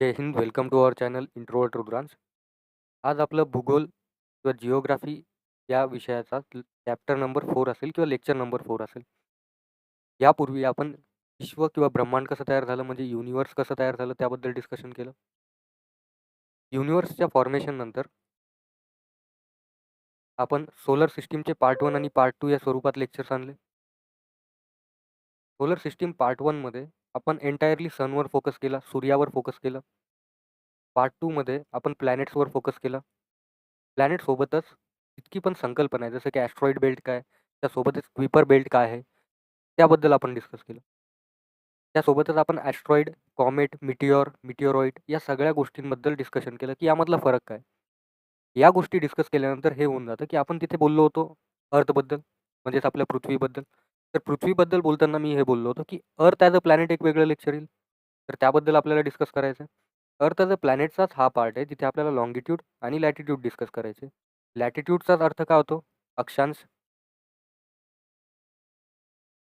जय हिंद. Welcome to our channel introvert Rudransh. आज आपलं भूगोल किंवा जिओग्राफी या विषयाचा चॅप्टर नंबर 4 असेल किंवा लेक्चर नंबर 4 असेल. यापूर्वी आपण विश्व किंवा ब्रह्मांड कसं तयार झालं म्हणजे युनिव्हर्स कसं तयार झालं त्याबद्दल डिस्कशन केलं. युनिव्हर्सच्या फॉर्मेशन नंतर आपण सोलर सिस्टीमचे पार्ट 1 आणि पार्ट 2 या स्वरूपात लेक्चर्स आणले. सोलर सिस्टीम पार्ट 1 मध्ये आपण एंटायरली सनवर फोकस केला, सूर्यावर फोकस केलं. पार्ट 2 मध्ये आपण प्लॅनेट्सवर फोकस केला. प्लॅनेटसोबतच इतकी पण संकल्पना आहे जसं की ॲस्ट्रॉइड बेल्ट काय, त्यासोबतच क्विपर बेल्ट काय आहे, त्याबद्दल आपण डिस्कस केलं. त्यासोबतच आपण ॲस्ट्रॉइड, कॉमेट, मिटिओरॉइड या सगळ्या गोष्टींबद्दल डिस्कशन केलं की यामधला फरक काय. या गोष्टी डिस्कस केल्यानंतर हे होऊन जातं की आपण तिथे बोललो होतो अर्थबद्दल, म्हणजेच आपल्या पृथ्वीबद्दल. तर पृथ्वीबद्दल बोलताना मी हे बोललो होतो की अर्थ ॲज अ प्लॅनेट एक वेगळं लेक्चर येईल. तर त्याबद्दल आपल्याला डिस्कस करायचं आहे. अर्थ ॲज अ प्लॅनेटचाच हा पार्ट आहे जिथे आपल्याला लॉंगिट्यूड आणि लॅटिट्यूड डिस्कस करायचे. लॅटिट्यूडचाच अर्थ काय होतो? अक्षांश.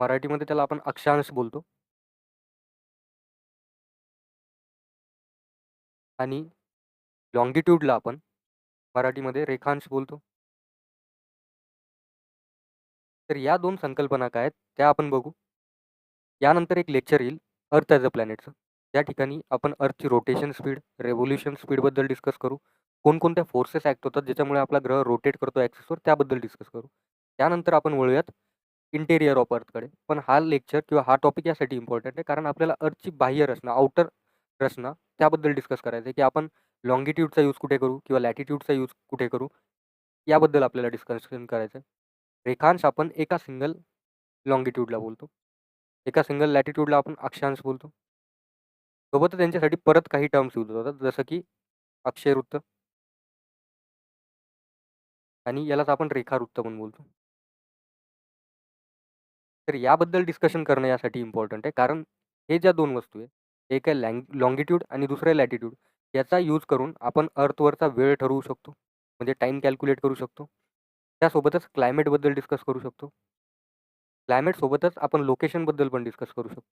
मराठीमध्ये त्याला आपण अक्षांश बोलतो. आणि लॉंगिट्यूडला आपण मराठीमध्ये रेखांश बोलतो. तर या दोन संकल्पना काय आहेत त्या आपण बघू. यानंतर एक लेक्चर येईल अर्थ ॲज अ प्लॅनेटचं. त्या ठिकाणी आपण अर्थची रोटेशन स्पीड, रेव्होल्यूशन स्पीडबद्दल डिस्कस करू. कोणकोणत्या फोर्सेस ॲक्ट होतात ज्याच्यामुळे आपला ग्रह रोटेट करतो ॲक्सिसवर त्याबद्दल डिस्कस करू. त्यानंतर आपण वळूयात इंटेरियर ऑफ अर्थकडे. पण हा लेक्चर किंवा हा टॉपिक यासाठी इम्पॉर्टंट आहे कारण आपल्याला अर्थची बाह्य रचना, आउटर रचना त्याबद्दल डिस्कस करायचं आहे की आपण लॉंगिट्यूडचा यूज कुठे करू किंवा लॅटिट्यूडचा यूज कुठे करू, याबद्दल आपल्याला डिस्कशन करायचं आहे. रेखांश आपण एका सिंगल लॉंगिट्यूडला बोलतो. एका सिंगल लॅटिट्यूडला आपण अक्षांश बोलतो. सोबतच त्यांच्यासाठी परत काही टर्म्स यूज होतात जसं की अक्षयवृत्त आणि यालाच आपण रेखावृत्त पण बोलतो. तर याबद्दल डिस्कशन करणं यासाठी इम्पॉर्टंट आहे कारण हे ज्या दोन वस्तू आहे, एक आहे लॉंगिट्यूड आणि दुसरं आहे लॅटिट्यूड. याचा यूज करून आपण अर्थवरचा वेळ ठरवू शकतो, म्हणजे टाईम कॅल्क्युलेट करू शकतो. त्यासोबतच क्लायमेटबद्दल डिस्कस करू शकतो. क्लायमेटसोबतच आपण लोकेशनबद्दल पण डिस्कस करू शकतो.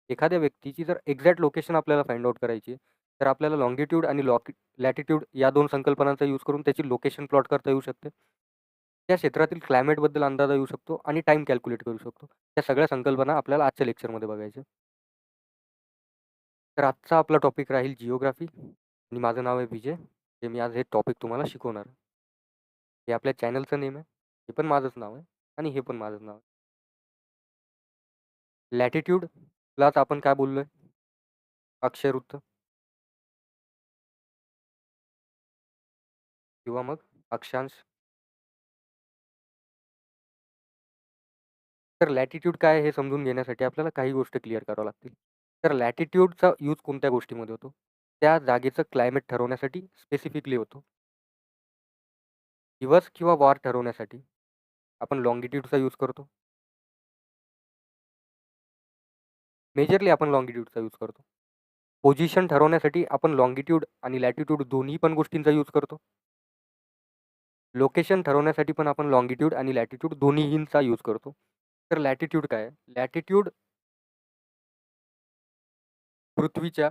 एखाद्या व्यक्तीची जर एक्झॅक्ट लोकेशन आपल्याला फाइंड आउट करायची आहे, तर आपल्याला लॉंगिट्यूड आणि लॅटिट्यूड या दोन संकल्पनांचा यूज करून त्याची लोकेशन प्लॉट करता येऊ शकते. त्या क्षेत्रातील क्लायमेटबद्दल अंदाजा येऊ शकतो आणि टाईम कॅल्क्युलेट करू शकतो. त्या सगळ्या संकल्पना आपल्याला आजच्या लेक्चरमध्ये बघायच्या. तर आजचा आपला टॉपिक राहील जिओग्राफी आणि माझं नाव आहे विजय. जे मी आज हे टॉपिक तुम्हाला शिकवणार आहे. हे आपल्या चॅनलचं नेम आहे. हे पण माझंच नाव आहे आणि हे पण माझंच नाव आहे. लॅटिट्यूडलाच आपण काय बोललोय? अक्षयवृत्त किंवा मग अक्षांश. तर लॅटिट्यूड काय आहे हे समजून घेण्यासाठी आपल्याला काही गोष्टी क्लिअर कराव्या लागतील. तर लॅटिट्यूडचा यूज कोणत्या गोष्टीमध्ये होतो? त्या जागेचं क्लायमेट ठरवण्यासाठी स्पेसिफिकली होतो. दिवस किंवा वार ठरवण्यासाठी आपण लॉंगिट्यूडचा यूज करतो. मेजरली आपण लॉंगिट्यूडचा यूज करतो. पोझिशन ठरवण्यासाठी आपण लॉंगिट्यूड आणि लॅटिट्यूड दोन्ही पण गोष्टींचा यूज करतो. लोकेशन ठरवण्यासाठी पण आपण लॉंगिट्यूड आणि लॅटिट्यूड दोन्हींचा यूज करतो. तर लॅटिट्यूड काय आहे? लॅटिट्यूड पृथ्वीच्या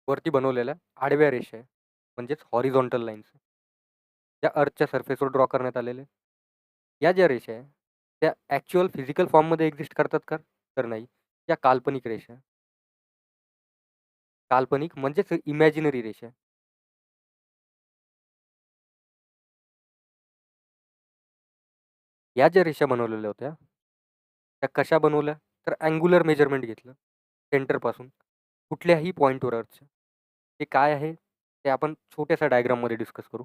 वरती बनवलेल्या आडव्या रेषा आहे, म्हणजेच हॉरिझॉन्टल लाईन्स, त्या अर्थच्या सरफेसवर ड्रॉ करण्यात आलेले. या ज्या रेषा आहे त्या ॲक्च्युअल फिजिकल फॉर्ममध्ये एक्झिस्ट करतात का? तर नाही. या काल्पनिक रेषा. काल्पनिक म्हणजेच इमॅजिनरी रेषा. या ज्या रेषा बनवलेल्या होत्या त्या कशा बनवल्या? तर अँग्युलर मेजरमेंट घेतलं सेंटरपासून कुठल्याही पॉईंटवर अर्थच्या. ते काय आहे ते आपण छोट्याशा डायग्राममध्ये डिस्कस करू.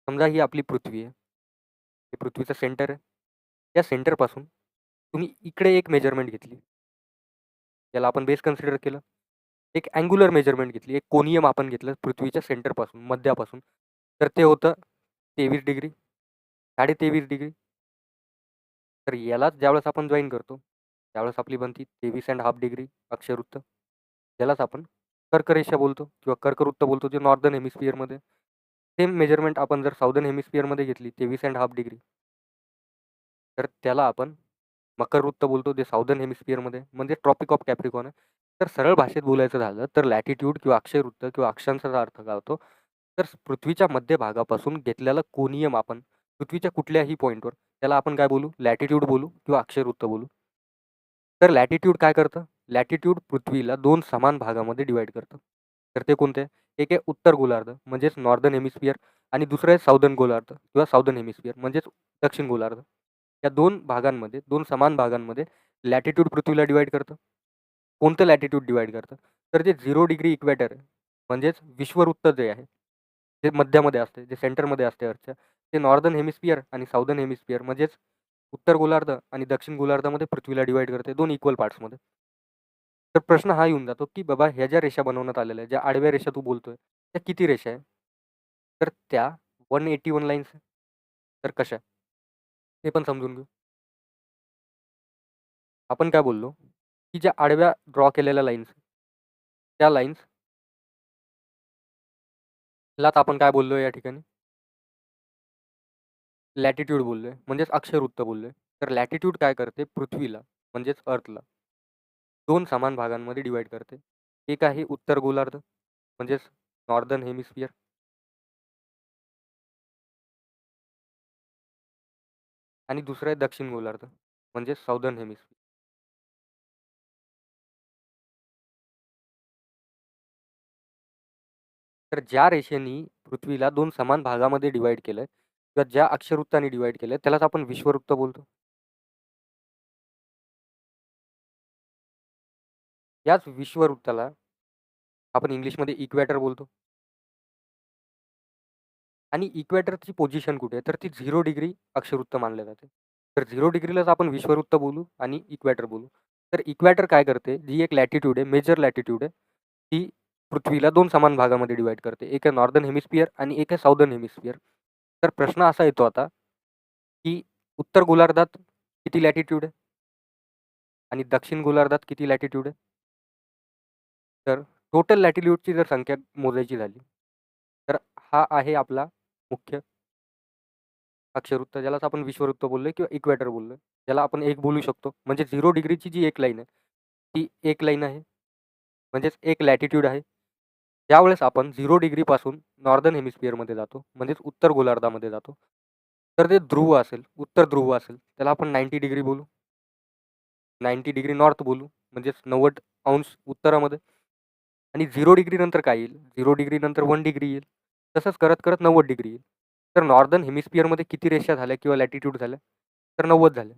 समजा ही आपली पृथ्वी आहे. हे पृथ्वीचं सेंटर आहे. या सेंटरपासून तुम्ही इकडे एक मेजरमेंट घेतली. याला आपण बेस कन्सिडर केलं. एक अँग्युलर मेजरमेंट घेतली, एक कोनीय मापन घेतलं पृथ्वीच्या सेंटरपासून, मध्यापासून. तर ते होतं 23 डिग्री, 23.5 डिग्री. तर यालाच ज्यावेळेस आपण जॉईन करतो त्यावेळेस आपली बनती 23.5 डिग्री अक्षयवृत्त. यालाच आपण कर्करेषा बोलतो किंवा कर्कवृत्त बोलतो, जे नॉर्दर्न हेमिस्फिअरमध्ये. सेम मेजरमेंट आपण जर साऊदर्न हेमिस्फिअरमध्ये घेतली 23.5 डिग्री, तर त्याला आपण मकरवृत्त बोलतो, जे साऊदर्न हेमिस्फिअरमध्ये म्हणजे ट्रॉपिक ऑफ कॅप्रिकॉन आहे. तर सरळ भाषेत बोलायचं झालं तर लॅटिट्यूड किंवा अक्षयवृत्त किंवा अक्षांशाचा अर्थ काय होतो? तर पृथ्वीच्या मध्यभागापासून घेतलेलं कोनीय मापन पृथ्वीच्या कुठल्याही पॉईंटवर त्याला आपण काय बोलू? लॅटिट्यूड बोलू किंवा अक्षयवृत्त बोलू. तर लॅटिट्यूड काय करतं? लॅटिट्यूड पृथ्वीला 2 समान भागामध्ये डिव्हाईड करतं. तर ते कोणते? एक आहे उत्तर गोलार्ध म्हणजेच नॉर्दर्न हेमिस्फियर आणि दुसरं आहे साऊदर्न गोलार्ध किंवा साऊदर्न हेमिस्फियर म्हणजेच दक्षिण गोलार्ध. या 2 भागांमध्ये 2 समान भागांमध्ये लॅटिट्यूड पृथ्वीला डिव्हाईड करतं. कोणतं लॅटिट्यूड डिव्हाईड करतं? तर जे 0 डिग्री इक्वेटर आहे म्हणजेच विषुववृत्त जे आहे, ते मध्यामध्ये असते, जे सेंटरमध्ये असते अर्थच्या, ते नॉर्दर्न हेमिस्फियर आणि साऊदर्न हेमिस्फियर म्हणजेच उत्तर गोलार्ध आणि दक्षिण गोलार्धामध्ये पृथ्वीला डिव्हाईड करते 2 इक्वल पार्ट्समध्ये. तर प्रश्न हा येऊन जातो, की बाबा ह्या ज्या रेषा बनवण्यात आलेल्या आहेत, ज्या आडव्या रेषा तू बोलतोय, त्या किती रेषा आहे? तर त्या 181 लाईन्स आहे. तर कशा? ते पण समजून घेऊ. आपण काय बोललो, की ज्या आडव्या ड्रॉ केलेल्या लाईन्स, त्या लाईन्स लाच आपण काय बोललोय या ठिकाणी? लॅटिट्यूड बोललोय, म्हणजेच अक्षरवृत्त बोललोय. तर लॅटिट्यूड काय करते? पृथ्वीला म्हणजेच अर्थला 2 समान भागांमध्ये डिव्हाईड करते. एक आहे उत्तर गोलार्ध म्हणजेच नॉर्दर्न हेमिस्फियर आणि दुसरं आहे दक्षिण गोलार्ध म्हणजेच साऊदर्न हेमिस्फियर. तर ज्या रेषेनी पृथ्वीला 2 समान भागामध्ये डिव्हाईड केलंय किंवा ज्या अक्षरवृत्ताने डिव्हाईड केलंय त्यालाच आपण विषुववृत्त बोलतो. याच विषुववृत्ताला आपण इंग्लिशमध्ये इक्वेटर बोलतो. आणि इक्वेटरची पोझिशन कुठे आहे? तर ती 0 डिग्री अक्षवृत्त मानलं जाते. तर 0 डिग्रीलाच आपण विषुववृत्त बोलू आणि इक्वेटर बोलू. तर इक्वेटर काय करते? जी एक लॅटिट्यूड आहे, मेजर लॅटिट्यूड आहे, ती पृथ्वीला 2 समान भागामध्ये डिव्हाईड करते. एक आहे नॉर्दर्न हेमिस्फियर आणि एक आहे साऊदर्न हेमिस्फियर. तर प्रश्न असा येतो आता, की उत्तर गोलार्धात किती लॅटिट्यूड आहे? आणि दक्षिण गोलार्धात किती लॅटिट्यूड आहे? तर टोटल लॅटिट्यूडची जर संख्या मोजायची झाली, तर हा आहे आपला मुख्य अक्षरवृत्त, ज्यालाच आपण विषुववृत्त बोललोय किंवा इक्वेटर बोललोय. ज्याला आपण 1 बोलू शकतो. म्हणजे 0 डिग्रीची जी एक लाईन आहे, ती एक लाईन आहे. म्हणजेच एक लॅटिट्यूड आहे. ज्यावेळेस आपण 0 डिग्रीपासून नॉर्दर्न हेमिस्फिअरमध्ये जातो, म्हणजेच उत्तर गोलार्धामध्ये जातो, तर ते ध्रुव असेल, उत्तर ध्रुव असेल, त्याला आपण 90 डिग्री बोलू. 90 डिग्री नॉर्थ बोलू, म्हणजेच 90 अंश उत्तरामध्ये. आणि 0 डिग्री नंतर काय येईल? 0 डिग्री नंतर 1 डिग्री येईल. तसंच करत 90 डिग्री येईल. तर नॉर्दर्न हेमिस्फिअरमध्ये किती रेषा झाल्या किंवा लॅटिट्यूड झाल्या? तर 90 झाल्या.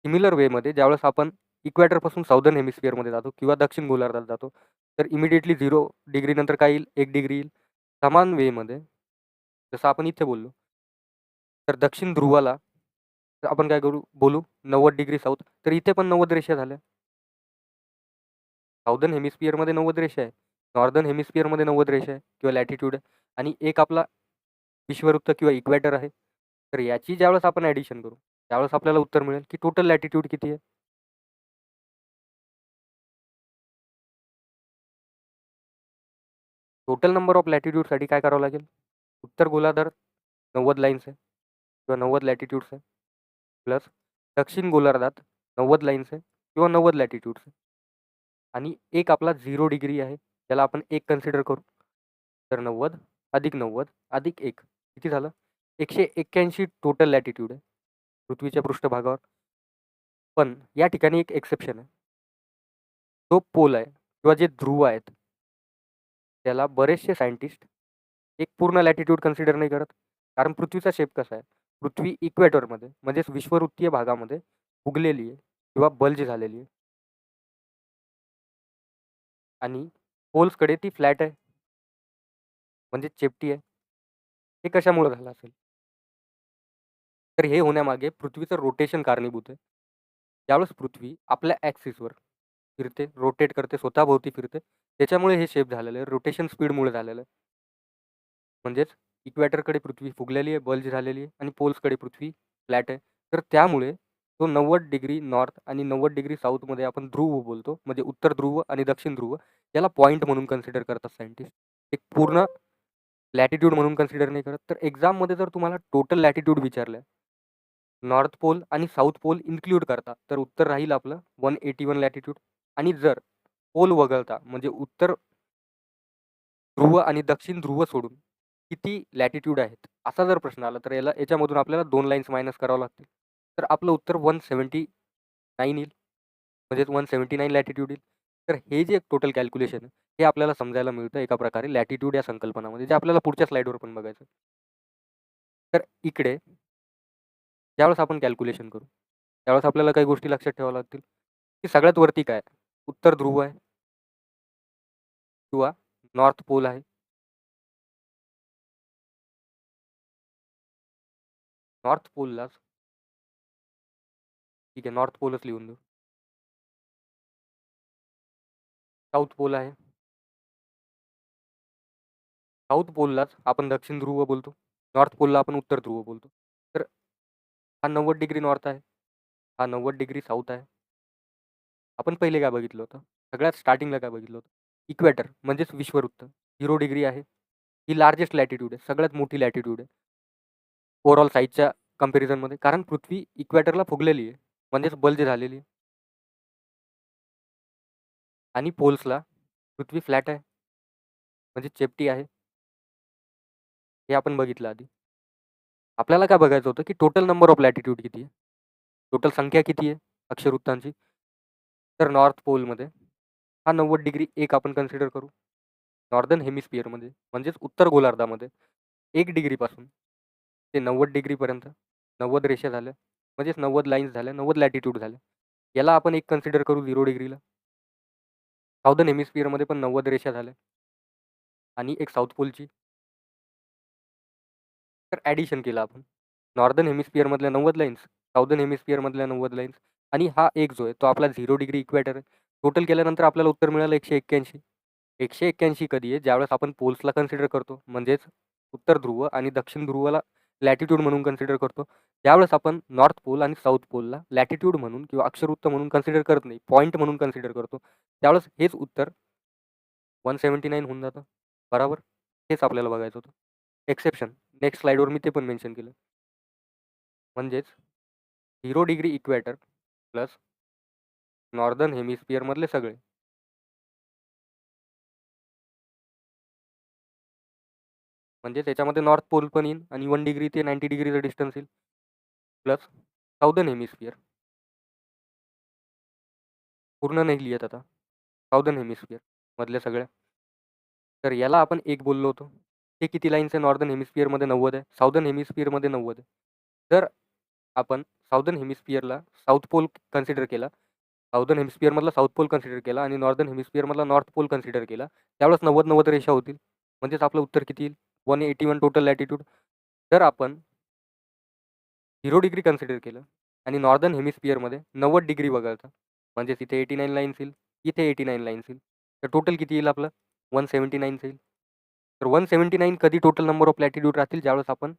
सिमिलर वेमध्ये ज्यावेळेस आपण इक्वेटरपासून साऊदर्न हेमिस्फिअरमध्ये जातो किंवा दक्षिण गोलार्धात जातो, तर इमिडिएटली 0 डिग्री नंतर काय येईल? 1 डिग्री येईल. समान वेमध्ये जसं आपण इथे बोललो, तर दक्षिण ध्रुवाला आपण काय करू बोलू 90 डिग्री साऊथ. तर इथे पण 90 रेषा झाल्या. साऊदर्न हेमिस्फिअरमध्ये 90 रेषा आहे. नॉर्दर्न हेमिस्फिअरमध्ये 90 रेषा आहे किंवा लॅटिट्यूड आहे आणि एक आपला विषुववृत्त किंवा इक्वेटर आहे. तर याची ज्यावेळेस आपण ॲडिशन करू, त्यावेळेस आपल्याला उत्तर मिळेल की टोटल लॅटिट्यूड किती आहे? टोटल नंबर ऑफ लॅटिट्यूडसाठी काय करावं लागेल? उत्तर गोलार्धात 90 लाईन्स आहे किंवा 90 लॅटिट्यूड्स आहे. प्लस दक्षिण गोलार्धात 90 लाईन्स आहे किंवा 90 लॅटिट्यूड्स आहे. आणि एक आपला 0 डिग्री आहे, त्याला आपण 1 कन्सिडर करू. तर 90 अधिक 90 अधिक 1 किती झालं? 181 टोटल लॅटिट्यूड आहे पृथ्वीच्या पृष्ठभागावर. पण या ठिकाणी एक एक्सेप्शन आहे. तो पोल आहे किंवा जे ध्रुव आहेत, त्याला बरेचसे सायंटिस्ट एक पूर्ण लॅटिट्यूड कन्सिडर नाही करत. कारण पृथ्वीचा शेप कसा आहे? पृथ्वी इक्वेटरमध्ये म्हणजेच विषुववृत्तीय भागामध्ये उगलेली आहे किंवा बल्ज झालेली आहे आणि पोल्सकडे ती फ्लॅट आहे म्हणजे चेपटी आहे. हे कशामुळे झालं असेल? तर हे होण्यामागे पृथ्वीचं रोटेशन कारणीभूत आहे. ज्यावेळेस पृथ्वी आपल्या ॲक्सिसवर फिरते, रोटेट करते, स्वतःभोवती फिरते, त्याच्यामुळे हे शेप झालेलं आहे. रोटेशन स्पीडमुळे झालेलं आहे. म्हणजेच इक्वेटरकडे पृथ्वी फुगलेली आहे, बल्ज झालेली आहे आणि पोल्सकडे पृथ्वी फ्लॅट आहे. तर त्यामुळे तो 90 डिग्री नॉर्थ आणि 90 डिग्री साऊथमध्ये आपण ध्रुव बोलतो. म्हणजे उत्तर ध्रुव आणि दक्षिण ध्रुव याला पॉईंट म्हणून कन्सिडर करतात सायंटिस्ट. एक पूर्ण लॅटिट्यूड म्हणून कन्सिडर नाही करत. तर एक्झाममध्ये जर तुम्हाला टोटल लॅटिट्यूड विचारलं, नॉर्थ पोल आणि साऊथ पोल इन्क्लूड करता, तर उत्तर राहील आपलं 181 लॅटिट्यूड. आणि जर पोल वगळता म्हणजे उत्तर ध्रुव आणि दक्षिण ध्रुव सोडून किती लॅटिट्यूड आहेत असा जर प्रश्न आला तर याच्यामधून आपल्याला 2 लाईन्स मायनस करावं लागतील. तर आपलं उत्तर 179 येईल. म्हणजेच 179 लॅटिट्यूड येईल. तर हे जे टोटल कॅल्क्युलेशन आहे हे आपल्याला समजायला मिळतं एका प्रकारे लॅटिट्यूड या संकल्पनामध्ये, जे आपल्याला पुढच्या स्लाइडवर पण बघायचं. तर इकडे ज्यावेळेस आपण कॅल्क्युलेशन करू त्यावेळेस आपल्याला काही गोष्टी लक्षात ठेवाव्या लागतील, की सगळ्यात वरती काय आहे? उत्तर ध्रुव आहे किंवा नॉर्थ पोल आहे. नॉर्थ पोललाच ठीक आहे, नॉर्थ पोलच लिहून देऊ. साऊथ पोल आहे. साऊथ पोललाच आपण दक्षिण ध्रुव बोलतो. नॉर्थ पोलला आपण उत्तर ध्रुव बोलतो. तर हा 90 डिग्री नॉर्थ आहे, हा 90 डिग्री साऊथ आहे. आपण पहिले काय बघितलं होतं? सगळ्यात स्टार्टिंगला काय बघितलं होतं? इक्वेटर म्हणजेच विषुववृत्त 0 डिग्री आहे. ही लार्जेस्ट लॅटिट्यूड आहे, सगळ्यात मोठी लॅटिट्यूड आहे ओव्हरऑल साईजच्या कंपॅरिझनमध्ये. कारण पृथ्वी इक्वेटरला फुगलेली आहे, म्हणजेच बल्ज झालेली आहे. आणि पोल्सला पृथ्वी फ्लॅट आहे, म्हणजे चेपटी आहे. हे आपण बघितलं आधी. आपल्याला काय बघायचं होतं, की टोटल नंबर ऑफ लॅटिट्यूड किती आहे? टोटल संख्या किती आहे अक्षवृत्तांची? तर नॉर्थ पोलमध्ये हा 90 डिग्री एक आपण कन्सिडर करू. नॉर्दर्न हेमिस्फिअरमध्ये म्हणजेच उत्तर गोलार्धामध्ये 1 डिग्रीपासून ते 90 डिग्रीपर्यंत 90 रेषा झाल्या, म्हणजेच 90 लाईन्स झाल्या, 90 लॅटिट्यूड झाल्या. याला आपण एक कन्सिडर करू 0 डिग्रीला. साऊदर्न हेमिस्फिअरमध्ये पण 90 रेषा झाल्या आणि एक साऊथ पोलची. तर ॲडिशन केलं आपण. नॉर्दर्न हेमिस्फिअरमधल्या 90 लाईन्स, साऊदर्न हेमिस्फिअरमधल्या 90 लाईन्स आणि हा एक जो आहे तो आपला 0 डिग्री इक्वेटर आहे. टोटल केल्यानंतर आपल्याला उत्तर मिळालं 181. 181 कधी आहे? ज्यावेळेस आपण पोल्सला कन्सिडर करतो, म्हणजेच उत्तर ध्रुव आणि दक्षिण ध्रुवाला लॅटिट्यूड म्हणून कन्सिडर करतो. त्यावेळेस आपण नॉर्थ पोल आणि साऊथ पोलला लॅटिट्यूड म्हणून किंवा अक्षरवृत्त म्हणून कन्सिडर करत नाही, पॉईंट म्हणून कन्सिडर करतो. त्यावेळेस हेच उत्तर 179 होऊन जातं. बरोबर? हेच आपल्याला बघायचं होतं. एक्सेप्शन नेक्स्ट स्लाइडवर मी ते पण मेन्शन केलं. म्हणजेच 0 डिग्री इक्वेटर प्लस नॉर्दर्न हेमिस्फिअरमधले सगळे. म्हणजे त्याच्यामध्ये नॉर्थ पोल पण येईल आणि 1 डिग्री ते 90 डिग्रीचं डिस्टन्स येईल. Plus southern hemisphere. पूर्ण नाही लिहित आता. साऊदर्न हेमिस्फिअर मधल्या सगळ्या. तर याला आपण एक बोललो होतो. ते किती लाईन्स आहे? नॉर्दर्न हेमिस्फिअरमध्ये 90 आहे, साऊदर्न हेमिस्फिअरमध्ये 90 आहे. जर आपण साऊदर्न हेमिस्फिअरला साऊथ पोल कन्सिडर केला, साऊदर्न हेमिस्फिअरमधला साऊथ पोल कन्सिडर केला आणि नॉर्दर्न हेमिस्फिअरमधला नॉर्थ पोल कन्सिडर केला, त्यावेळेस 90-90 रेषा होतील. म्हणजेच आपलं उत्तर किती येईल? 181 टोटल लॅटिट्यूड. तर आपण 0 डिग्री कन्सिडर केलं आणि नॉर्दर्न हेमिस्फिअरमध्ये 90 डिग्री वगळता, म्हणजेच इथे 89 लाईन्स येईल, इथे 89 लाईन्स येईल. तर टोटल किती येईल आपलं? 179 येईल. तर 179 कधी टोटल नंबर ऑफ लॅटिट्यूड राहतील? ज्यावेळेस आपण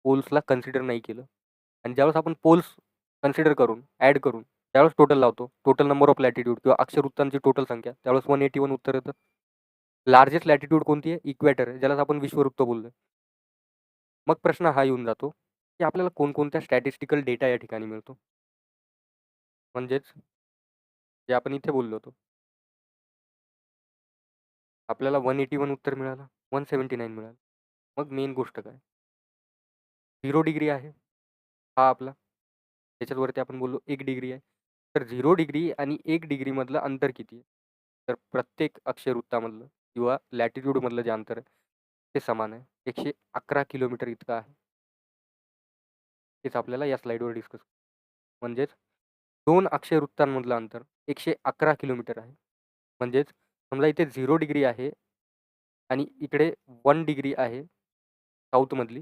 पोल्सला कन्सिडर नाही केलं. आणि ज्यावेळेस आपण पोल्स कन्सिडर करून ॲड करून त्यावेळेस टोटल लावतो, टोटल नंबर ऑफ लॅटिट्यूड किंवा अक्षरवृत्तांची टोटल संख्या, त्यावेळेस 181 उत्तर येतं. लार्जेस्ट लॅटिट्यूड कोणती आहे? इक्वेटर आहे, ज्यालाच आपण विषुववृत्त बोललो. मग प्रश्न हा येऊन जातो, की आपल्याला कोणकोणत्या स्टॅटिस्टिकल डेटा या ठिकाणी मिळतो? म्हणजेच जे आपण इथे बोललो होतो. आपल्याला 181 उत्तर मिळालं, 179 मिळालं. मग मेन गोष्ट काय? 0 डिग्री आहे हा आपला. त्याच्यावरती आपण बोललो 1 डिग्री आहे. तर 0 डिग्री आणि 1 डिग्रीमधलं अंतर किती आहे? तर प्रत्येक अक्षरवृत्तामधलं किंवा लॅटिट्यूडमधलं जे अंतर आहे ते समान आहे. 111 किलोमीटर इतकं आहे. तेच आपल्याला या स्लाइडवर डिस्कस. म्हणजेच 2 अक्षरवृत्तांमधलं अंतर 111 किलोमीटर आहे. म्हणजेच समजा इथे 0 डिग्री आहे आणि इकडे 1 डिग्री आहे साऊथमधली.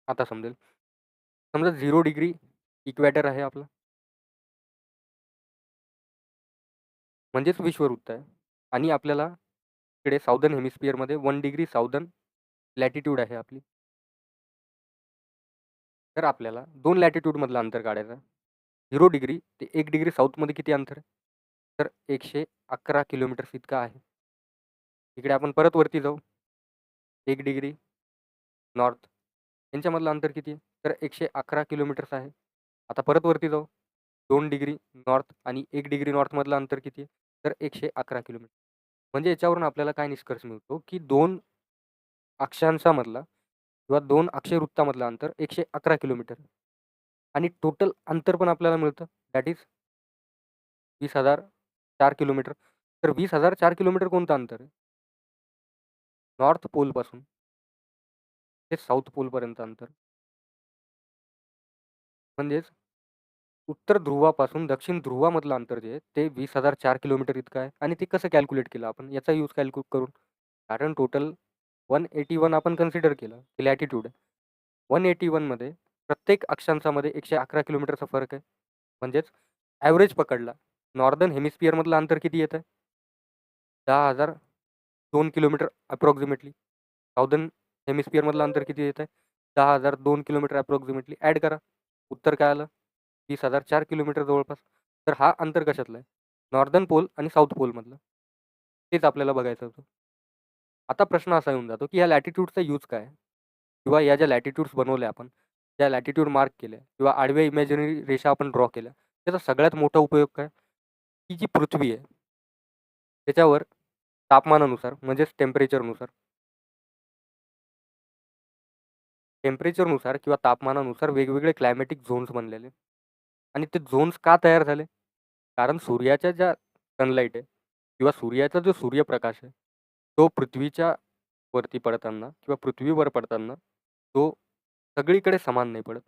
आता समजेल. समजा 0 डिग्री इक्वेटर आहे आपलं. म्हणजेच विषुववृत्त आहे आणि आपल्याला इकडे साऊदर्न हेमिस्फिअरमध्ये 1 डिग्री साऊदर्न लॅटिट्यूड आहे आपली. तर आपल्याला 2 लॅटिट्यूडमधलं अंतर काढायचं आहे. 0 डिग्री ते 1 डिग्री साऊथमध्ये किती अंतर आहे? तर 111 किलोमीटर्स इतकं आहे. इकडे आपण परत वरती जाऊ. 1 डिग्री नॉर्थ यांच्यामधलं अंतर किती आहे? तर 111 किलोमीटर्स आहे. आता परत वरती जाऊ. 2 डिग्री नॉर्थ आणि 1 डिग्री नॉर्थमधलं अंतर किती आहे? तर 111 किलोमीटर. म्हणजे याच्यावरून आपल्याला काय निष्कर्ष मिळतो, की 2 अक्षांशामधला किंवा 2 अक्षवृत्तामधलं अंतर 111 किलोमीटर आणि टोटल अंतर पण आपल्याला मिळतं दॅट इज 20,004 किलोमीटर. तर 20,004 किलोमीटर कोणतं अंतर आहे? नॉर्थ पोलपासून ते साऊथ पोलपर्यंत अंतर. म्हणजेच उत्तर ध्रुवापासून दक्षिण ध्रुवामधलं अंतर जे आहे ते 20,004 किलोमीटर इतकं आहे आणि ते कसं कॅल्क्युलेट केलं आपण? याचा यूज करून. कारण टोटल 181 आपण कन्सिडर केलं, की लॅटिट्यूड आहे. 181 मध्ये प्रत्येक अक्षांशामध्ये 111 किलोमीटरचा फरक आहे. म्हणजेच ॲव्हरेज पकडला. नॉर्दर्न हेमिस्फिअरमधलं अंतर किती येतं? 10,002 किलोमीटर अप्रॉक्सिमेटली. साऊदर्न हेमिस्फिअरमधलं अंतर किती येत आहे? 10,002 किलोमीटर अप्रॉक्सिमेटली. ॲड करा. उत्तर काय आलं? 20,004 किलोमीटर जवळपास. तर हा अंतर कशातला आहे? नॉर्दर्न पोल आणि साऊथ पोलमधलं. तेच आपल्याला बघायचं होतं. आता प्रश्न असा येऊन जातो, की या लॅटिट्यूडचा यूज काय आहे? किंवा या ज्या लॅटिट्यूड्स बनवल्या आपण, ज्या लॅटिट्यूड मार्क केल्या किंवा आडव्या इमॅजिनरी रेषा आपण ड्रॉ केल्या, त्याचा सगळ्यात मोठा उपयोग काय? ही जी पृथ्वी आहे, त्याच्यावर तापमानानुसार म्हणजेच टेम्परेचरनुसार किंवा तापमानानुसार वेगवेगळे क्लायमॅटिक झोन्स बनलेले आणि ते झोन्स का तयार झाले? कारण सूर्याच्या ज्या सनलाईट आहे किंवा सूर्याचा जो सूर्यप्रकाश आहे, तो पृथ्वीच्या वरती पडताना किंवा पृथ्वीवर पडताना तो सगळीकडे समान नाही पडत.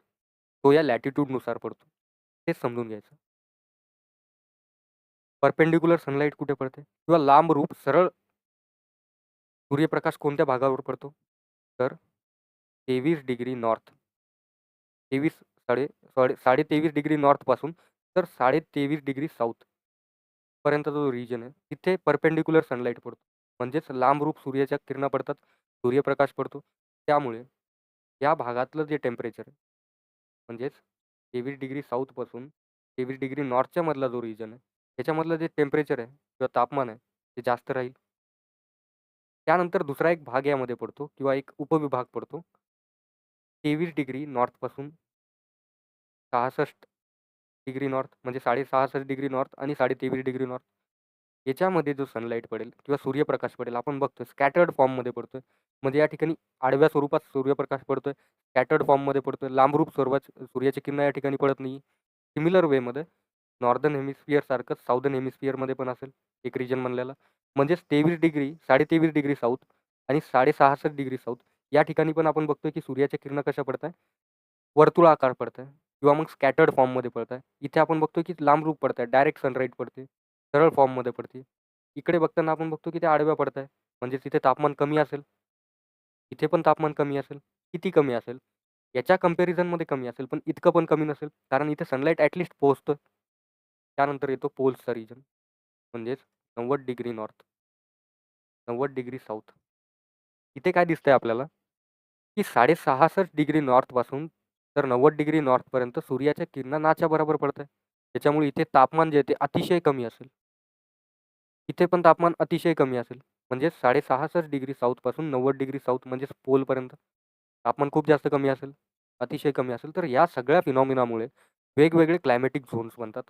तो या लॅटिट्यूडनुसार पडतो. हे समजून घ्यायचं. परपेंडिक्युलर सनलाईट कुठे पडते? किंवा लांब रूप सरळ सूर्यप्रकाश कोणत्या भागावर पडतो? तर 23 डिग्री नॉर्थ. 23 साडे 23 डिग्री नॉर्थपासून तर 23.5 डिग्री साऊथ पर्यंतचा जो रिजन आहे, तिथे परपेंडिक्युलर सनलाईट पडतो. म्हणजेच लांब रूप सूर्याच्या किरणा पडतात, सूर्यप्रकाश पडतो. त्यामुळे या भागातलं जे टेम्परेचर आहे, म्हणजेच 23 डिग्री साऊथपासून 23 डिग्री नॉर्थच्या मधला जो रिजन आहे, त्याच्यामधलं जे टेम्परेचर आहे किंवा तापमान आहे, ते जास्त राहील. त्यानंतर दुसरा एक भाग यामध्ये पडतो किंवा एक उपविभाग पडतो 23 डिग्री नॉर्थपासून 66 डिग्री नॉर्थ म्हणजे 66.5 डिग्री नॉर्थ आणि 23.5 डिग्री नॉर्थ. याच्यामध्ये जो सनलाईट पडेल किंवा सूर्यप्रकाश पडेल आपण बघतोय स्कॅटर्ड फॉर्ममध्ये पडतोय. म्हणजे या ठिकाणी आडव्या स्वरूपात सूर्यप्रकाश पडतोय, स्कॅटर्ड फॉर्ममध्ये पडतोय, लांबरूप स्वरूपात सूर्याची किरणं या ठिकाणी पडत नाही. सिमिलर वेमध्ये नॉर्दर्न हेमिस्फिअरसारखंच साऊदर्न हेमिस्फिअरमध्ये पण असेल एक रिजन बनलेला. म्हणजेच 23 डिग्री 23.5 डिग्री साऊथ आणि 66.5 डिग्री साऊथ या ठिकाणी पण आपण बघतोय की सूर्याच्या किरणं कशा पडताय? वर्तुळाकार पडताय किंवा मग स्कॅटर्ड फॉर्ममध्ये पडताय. इथे आपण बघतोय की लांबरूप पडताय, डायरेक्ट सनलाईट पडते, सरळ फॉर्ममध्ये पडते. इकडे बघताना आपण बघतो की ते आडव्या पडताय. म्हणजे तिथे तापमान कमी असेल, इथे पण तापमान कमी असेल. किती कमी असेल? याच्या कंपॅरिझनमध्ये कमी असेल, पण इतकं पण कमी नसेल. कारण इथे सनलाईट ॲटलीस्ट पोहोचतोय. त्यानंतर येतो पोल्सचा रिजन म्हणजेच 90 डिग्री नॉर्थ, 90 डिग्री साऊथ. इथे काय दिसतंय आपल्याला, की 66.5 डिग्री नॉर्थपासून तर 90 डिग्री नॉर्थपर्यंत सूर्याच्या किरणं नाच्या बरोबर पडत आहे. त्याच्यामुळे इथे तापमान जे आहे ते अतिशय कमी असेल. इथे पण तापमान अतिशय कमी असेल. म्हणजे 66.5 डिग्री साऊथपासून 90 डिग्री साऊथ म्हणजेच पोलपर्यंत तापमान खूप जास्त कमी असेल, अतिशय कमी असेल. तर या सगळ्या फिनॉमिनामुळे वेगवेगळे क्लायमॅटिक झोन्स बनतात.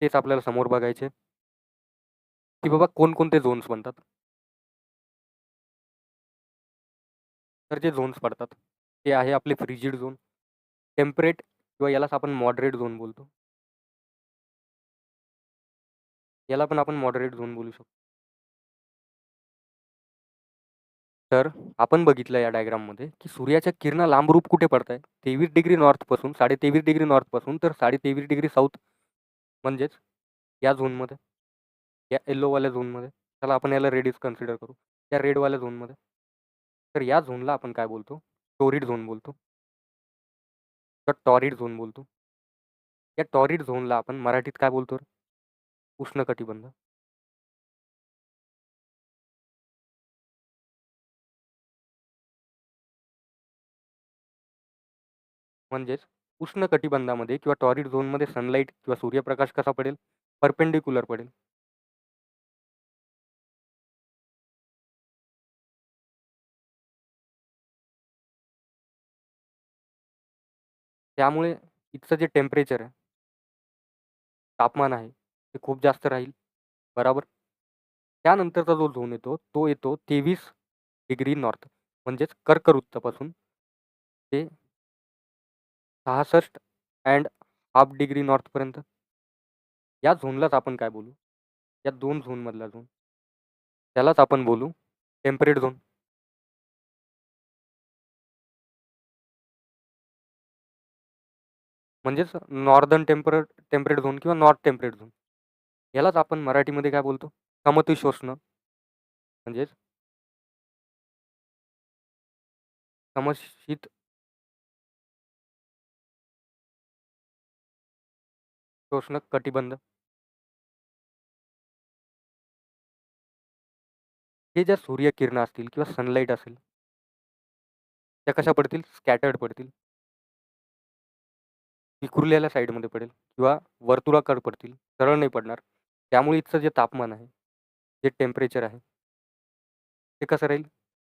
तेच आपल्याला समोर बघायचे, की बाबा कोणकोणते झोन्स बनतात. तर जे झोन्स पडतात ते आहे आपले फ्रिजिड झोन, टेम्परेट किंवा यालाच आपण मॉडरेट झोन बोलतो. याला पण आपण मॉडरेट झोन बोलू शकतो. तर आपण बघितलं या डायग्राममध्ये, की सूर्याच्या किरणं लांबरूप कुठे पडताय? 23 डिग्री नॉर्थपासून 23.5 डिग्री नॉर्थपासून तर 23.5 डिग्री साऊथ म्हणजेच या झोनमध्ये, या येल्लोवाल्या झोनमध्ये. चला आपण याला रेडच कन्सिडर करू. या रेडवाल्या झोनमध्ये. तर या झोनला आपण काय बोलतो? टोरिड झोन बोलतो. तर टॉरिड झोन बोलतो. या टॉरिड झोनला आपण मराठीत काय बोलतो? उष्णकटिबंध. म्हणजेच उष्णकटिबंधामध्ये किंवा टॉरिड झोनमध्ये सनलाईट किंवा सूर्यप्रकाश कसा पडेल? परपेंडिक्युलर पडेल. त्यामुळे इथचं जे टेम्परेचर आहे तापमान आहे ते खूप जास्त राहील, बरोबर. त्यानंतरचा जो झोन येतो, तो येतो 23 डिग्री नॉर्थ म्हणजेच कर्कवृत्तापासून ते 66 अँड हाफ डिग्री नॉर्थपर्यंत. या झोनलाच आपण काय बोलू? या 2 झोनमधला झोन. त्यालाच आपण बोलू टेम्परेट झोन. म्हणजेच नॉर्दर्न टेम्परेट झोन किंवा नॉर्थ टेम्परेट झोन. यालाच आपण मराठीमध्ये काय बोलतो? समशीतोष्ण. म्हणजेच समशीतोष्ण कटिबंध. हे ज्या सूर्यकिरणं असतील किंवा सनलाईट असेल, त्या कशा पडतील? स्कॅटर्ड पडतील. विखुरलेल्या साईडमध्ये पडेल किंवा वर्तुळाकार पडतील, सरळ नाही पडणार. त्यामुळे इथचं जे तापमान आहे, जे टेम्परेचर आहे, ते कसं राहील?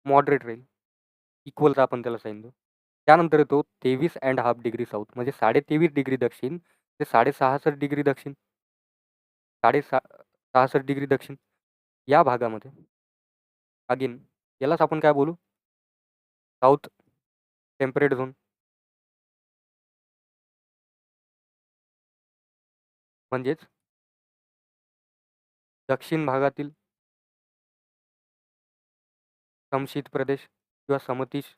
मॉडरेट राहील. इक्वलचा आपण त्याला साईन देऊ. त्यानंतर येतो 23.5 डिग्री साऊथ म्हणजे 23.5 डिग्री दक्षिण ते 66.5 डिग्री दक्षिण. 66 डिग्री दक्षिण या भागामध्ये अगेन यालाच आपण काय बोलू? South temperate zone. म्हणजेच दक्षिण भागातील समशीत प्रदेश किंवा समशीतोष्ण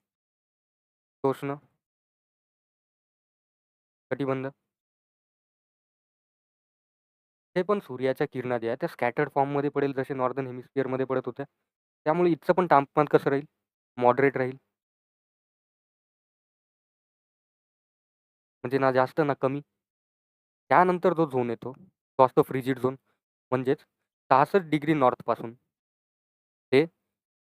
कटिबंध. हे पण सूर्याच्या किरणा ज्या आहेत त्या स्कॅटर्ड फॉर्ममध्ये पडेल जसे नॉर्दर्न हेमिस्फिअरमध्ये पडत होत्या. त्यामुळे इथचं पण तापमान कसं राहील? मॉडरेट राहील. म्हणजे ना जास्त ना कमी. त्यानंतर जो झोन येतो तो असतो फ्रिजिड झोन. म्हणजेच 66 डिग्री नॉर्थपासून ते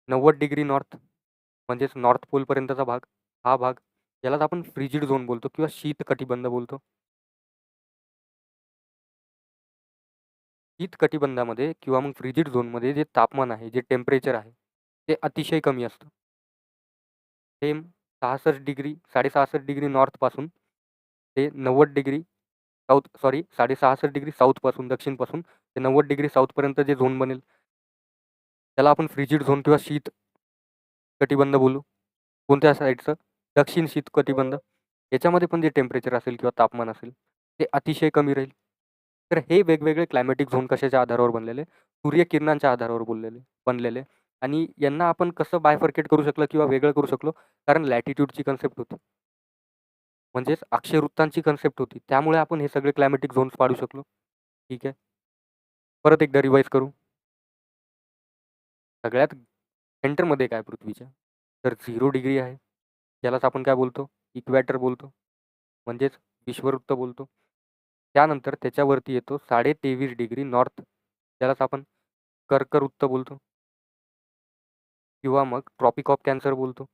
90 डिग्री नॉर्थ म्हणजेच नॉर्थ पोलपर्यंतचा भाग. हा भाग यालाच आपण फ्रिजिड झोन बोलतो किंवा शीत कटिबंध बोलतो. शीत कटिबंधामध्ये किंवा मग फ्रिजिड झोनमध्ये जे तापमान आहे, जे टेम्परेचर आहे, ते अतिशय कमी असतं. सेम 66 डिग्री 66.5 डिग्री नॉर्थपासून ते 90 डिग्री साऊथ 66.5 डिग्री साऊथपासून दक्षिणपासून ते 90 डिग्री साऊथपर्यंत जे झोन बनेल त्याला आपण फ्रिजिड झोन किंवा शीत कटिबंध बोलू. कोणत्या साईडचं? दक्षिण शीत कटिबंध. याच्यामध्ये पण जे टेम्परेचर असेल किंवा तापमान असेल ते अतिशय कमी राहील. तर हे वेगवेगळे क्लायमॅटिक झोन कशाच्या आधारावर बनलेले? सूर्यकिरणांच्या आधारावर बनलेले. आणि यांना आपण कसं बायफर्केट करू शकलो किंवा वेगळं करू शकलो? कारण लॅटिट्यूडची कन्सेप्ट होती. म्हणजेच अक्षवृत्तांची कन्सेप्ट होती. त्यामुळे आपण हे सगळे क्लायमॅटिक झोन्स पाडू शकलो. ठीक आहे. परत एकदा रिवाईज करू. सगळ्यात सेंटरमध्ये काय पृथ्वीच्या? तर 0 डिग्री आहे. यालाच आपण काय बोलतो? इक्वॅटर बोलतो. म्हणजेच विषुववृत्त बोलतो. त्यानंतर त्याच्यावरती येतो 23.5 डिग्री नॉर्थ. त्यालाच आपण कर्कवृत्त बोलतो किंवा मग ट्रॉपिक ऑफ कॅन्सर बोलतो.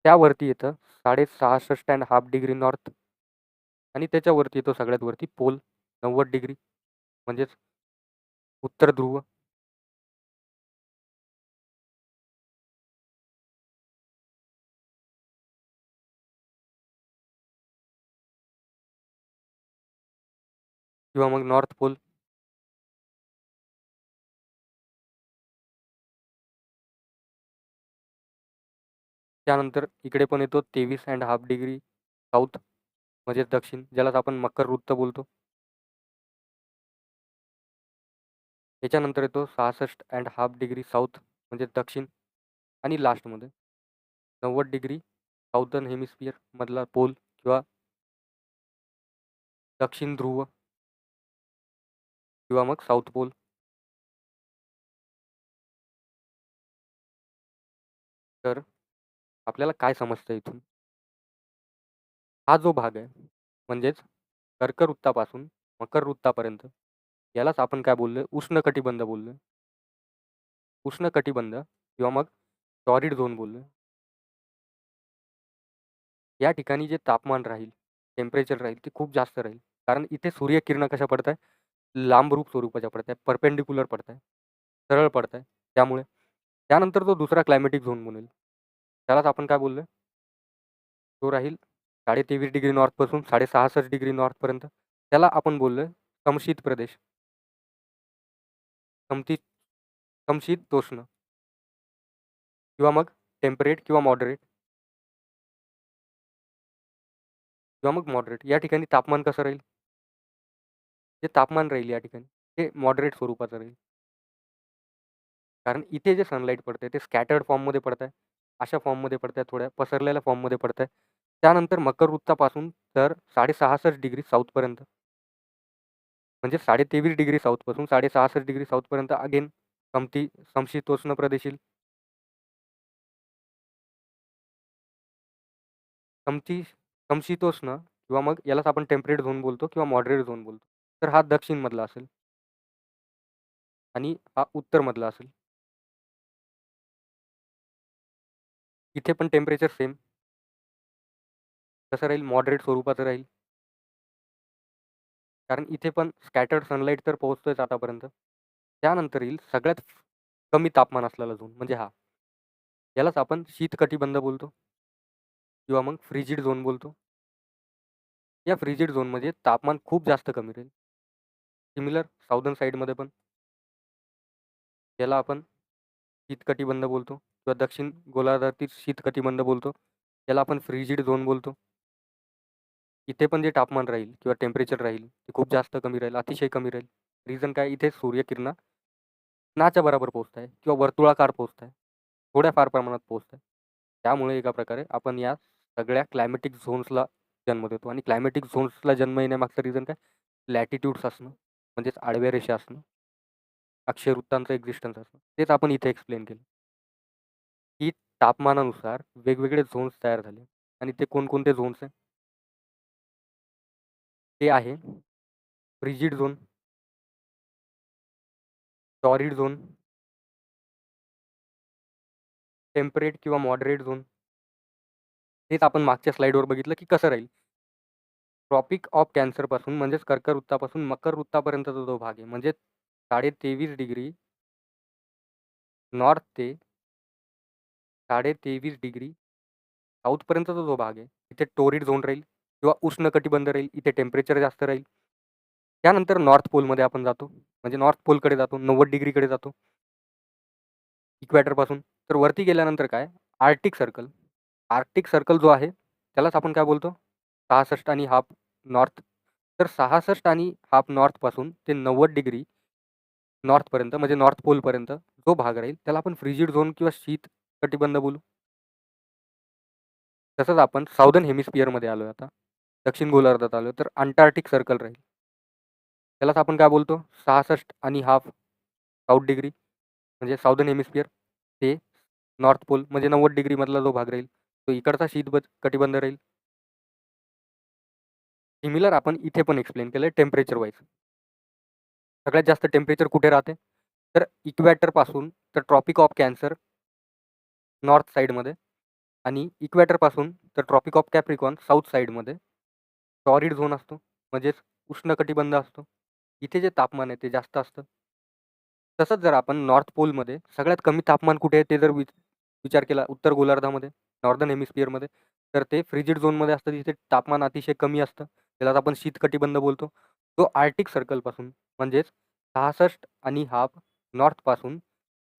त्यावरती येतं 66.5 डिग्री नॉर्थ आणि त्याच्यावरती येतो सगळ्यात वरती पोल 90 डिग्री म्हणजेच उत्तर ध्रुव. किंवा मग नॉर्थ पोल. त्यानंतर इकडे पण येतो 23.5 डिग्री साऊथ म्हणजेच दक्षिण, ज्यालाच आपण मकर वृत्त बोलतो. त्याच्यानंतर येतो 66.5 डिग्री साऊथ म्हणजे दक्षिण आणि लास्टमध्ये 90 डिग्री साऊदर्न हेमिस्फिअर मधला पोल किंवा दक्षिण ध्रुव किंवा मग साऊथ पोल. तर आपल्याला काय समजतं इथून? हा जो भाग आहे म्हणजेच कर्कवृत्तापासून मकर वृत्तापर्यंत यालाच आपण काय बोललोय? उष्णकटिबंध बोललोय. उष्णकटिबंध किंवा मग टॉरिड झोन बोललोय. या ठिकाणी जे तापमान राहील, टेम्परेचर राहील ते खूप जास्त राहील. कारण इथे सूर्यकिरणं कशा पडत आहे? लांबरूप स्वरूपाच्या पडत आहे, परपेंडिक्युलर पडत आहे, सरळ पडत आहे. त्यामुळे त्यानंतर जो दुसरा क्लायमॅटिक झोन बनेल त्यालाच आपण काय बोललोय? तो राहील 23.5 डिग्री नॉर्थपासून 66.5 डिग्री नॉर्थपर्यंत. त्याला आपण बोललोय समशीतोष्ण किंवा मग टेम्परेट किंवा मॉडरेट या ठिकाणी तापमान कसं राहील? जे तापमान राहील या ठिकाणी ते मॉडरेट स्वरूपाचं राहील. कारण इथे जे सनलाईट पडते ते स्कॅटर्ड फॉर्ममध्ये पडत आहे. अशा फॉर्ममध्ये पडत आहे, थोड्या पसरलेल्या फॉर्ममध्ये पडत आहे. त्यानंतर मकर वृत्तापासून तर 66.5 डिग्री साऊथपर्यंत, म्हणजे 23.5 डिग्री साऊथपासून 66.5 डिग्री साऊथपर्यंत अगेन समशीतोष्ण प्रदेश येईल. समशीतोष्ण किंवा मग यालाच आपण टेम्परेट झोन बोलतो किंवा मॉडरेट झोन बोलतो. तर हा दक्षिणमधला असेल आणि हा उत्तरमधला असेल. इथे पण टेम्परेचर सेम कसं राहील? मॉडरेट स्वरूपाचं राहील. कारण इथे पण स्कॅटर्ड सनलाईट तर पोहोचतोयच आतापर्यंत. त्यानंतर येईल सगळ्यात कमी तापमान असलेला झोन, म्हणजे हा. यालाच आपण शीतकटिबंध बोलतो किंवा मग फ्रिजिड झोन बोलतो. या फ्रिजिड झोनमध्ये तापमान खूप जास्त कमी राहील. सिमिलर साऊदर्न साईडमध्ये पण याला आपण शीतकटिबंध बोलतो किंवा दक्षिण गोलार्धातील शीतकटिबंध बोलतो. याला आपण फ्रिजिड झोन बोलतो. इथे पण जे तापमान राहील किंवा टेम्परेचर राहील ते खूप जास्त कमी राहील, अतिशय कमी राहील. रिझन काय? इथे सूर्यकिरणं नाच्या बरोबर पोहोचत आहे किंवा वर्तुळाकार पोहोचत आहे, थोड्याफार प्रमाणात पोहोचत आहे. त्यामुळे एका प्रकारे आपण या सगळ्या क्लायमॅटिक झोन्सला जन्म देतो. आणि क्लायमॅटिक झोन्सला जन्म येण्यामागचं रिझन काय? लॅटिट्यूड्स असणं, म्हणजेच आडव्या रेषा असणं, अक्षयवृत्तांचं एक्झिस्टन्स असणं. तेच आपण इथे एक्सप्लेन केलं की तापमानानुसार वेगवेगळे झोन्स तयार झाले. आणि ते कोणकोणते झोन्स आहे? ते आहे frigid zone, torrid zone, temperate किंवा मॉडरेट झोन. हेच आपण मागच्या स्लाइडवर बघितलं की कसं राहील. ट्रॉपिक ऑफ कॅन्सरपासून म्हणजेच कर्कवृत्तापासून मकर वृत्तापर्यंतचा जो भाग आहे, म्हणजे 23.5 डिग्री नॉर्थ ते 23.5 डिग्री साऊथपर्यंतचा जो भाग आहे, इथे टोरिड झोन राहील किंवा उष्णकटिबंध राहील. इथे टेम्परेचर जास्त राहील. त्यानंतर नॉर्थ पोलमध्ये आपण जातो, म्हणजे नॉर्थ पोलकडे जातो, 90 डिग्रीकडे जातो इक्वॅटरपासून. तर वरती गेल्यानंतर काय? Arctic circle. आर्क्टिक सर्कल जो आहे त्यालाच आपण काय बोलतो? 66.5 नॉर्थ. तर 66.5 नॉर्थपासून ते 90 डिग्री नॉर्थपर्यंत, म्हणजे नॉर्थ पोलपर्यंत जो भाग राहील त्याला आपण फ्रिजिड झोन किंवा शीत कटिबंध बोलू. तसंच आपण साऊदर्न हेमिस्फिअरमध्ये आलोय आता, दक्षिण गोलार्धात आलोय, तर अंटार्क्टिक सर्कल राहील. त्यालाच आपण काय बोलतो? 66.5 साऊथ डिग्री, म्हणजे साऊदर्न हेमिस्फिअर, ते नॉर्थ पोल, म्हणजे 90 डिग्री मधला जो भाग राहील तो इकडचा कटिबंध राहील. सिमिलर आपण इथे पण एक्सप्लेन केलंय टेम्परेचर वाईज. सगळ्यात जास्त टेम्परेचर कुठे राहते? तर इक्वॅटरपासून तर ट्रॉपिक ऑफ कॅन्सर नॉर्थ साईडमध्ये, आणि इक्वॅटरपासून तर ट्रॉपिक ऑफ कॅप्रिकॉन साऊथ साईडमध्ये टॉरिड झोन असतो, म्हणजेच उष्णकटिबंध असतो. इथे जे तापमान आहे ते जास्त असतं. तसंच जर आपण नॉर्थ पोलमध्ये सगळ्यात कमी तापमान कुठे आहे ते जर विचार केला, उत्तर गोलार्धामध्ये, नॉर्दर्न हेमिस्फिअरमध्ये, तर ते फ्रिजिड झोनमध्ये असतं, जिथे तापमान अतिशय कमी असतं. त्याला आपण शीतकटिबंध बोलतो. तो आर्क्टिक सर्कलपासून, म्हणजेच 66.5 नॉर्थपासून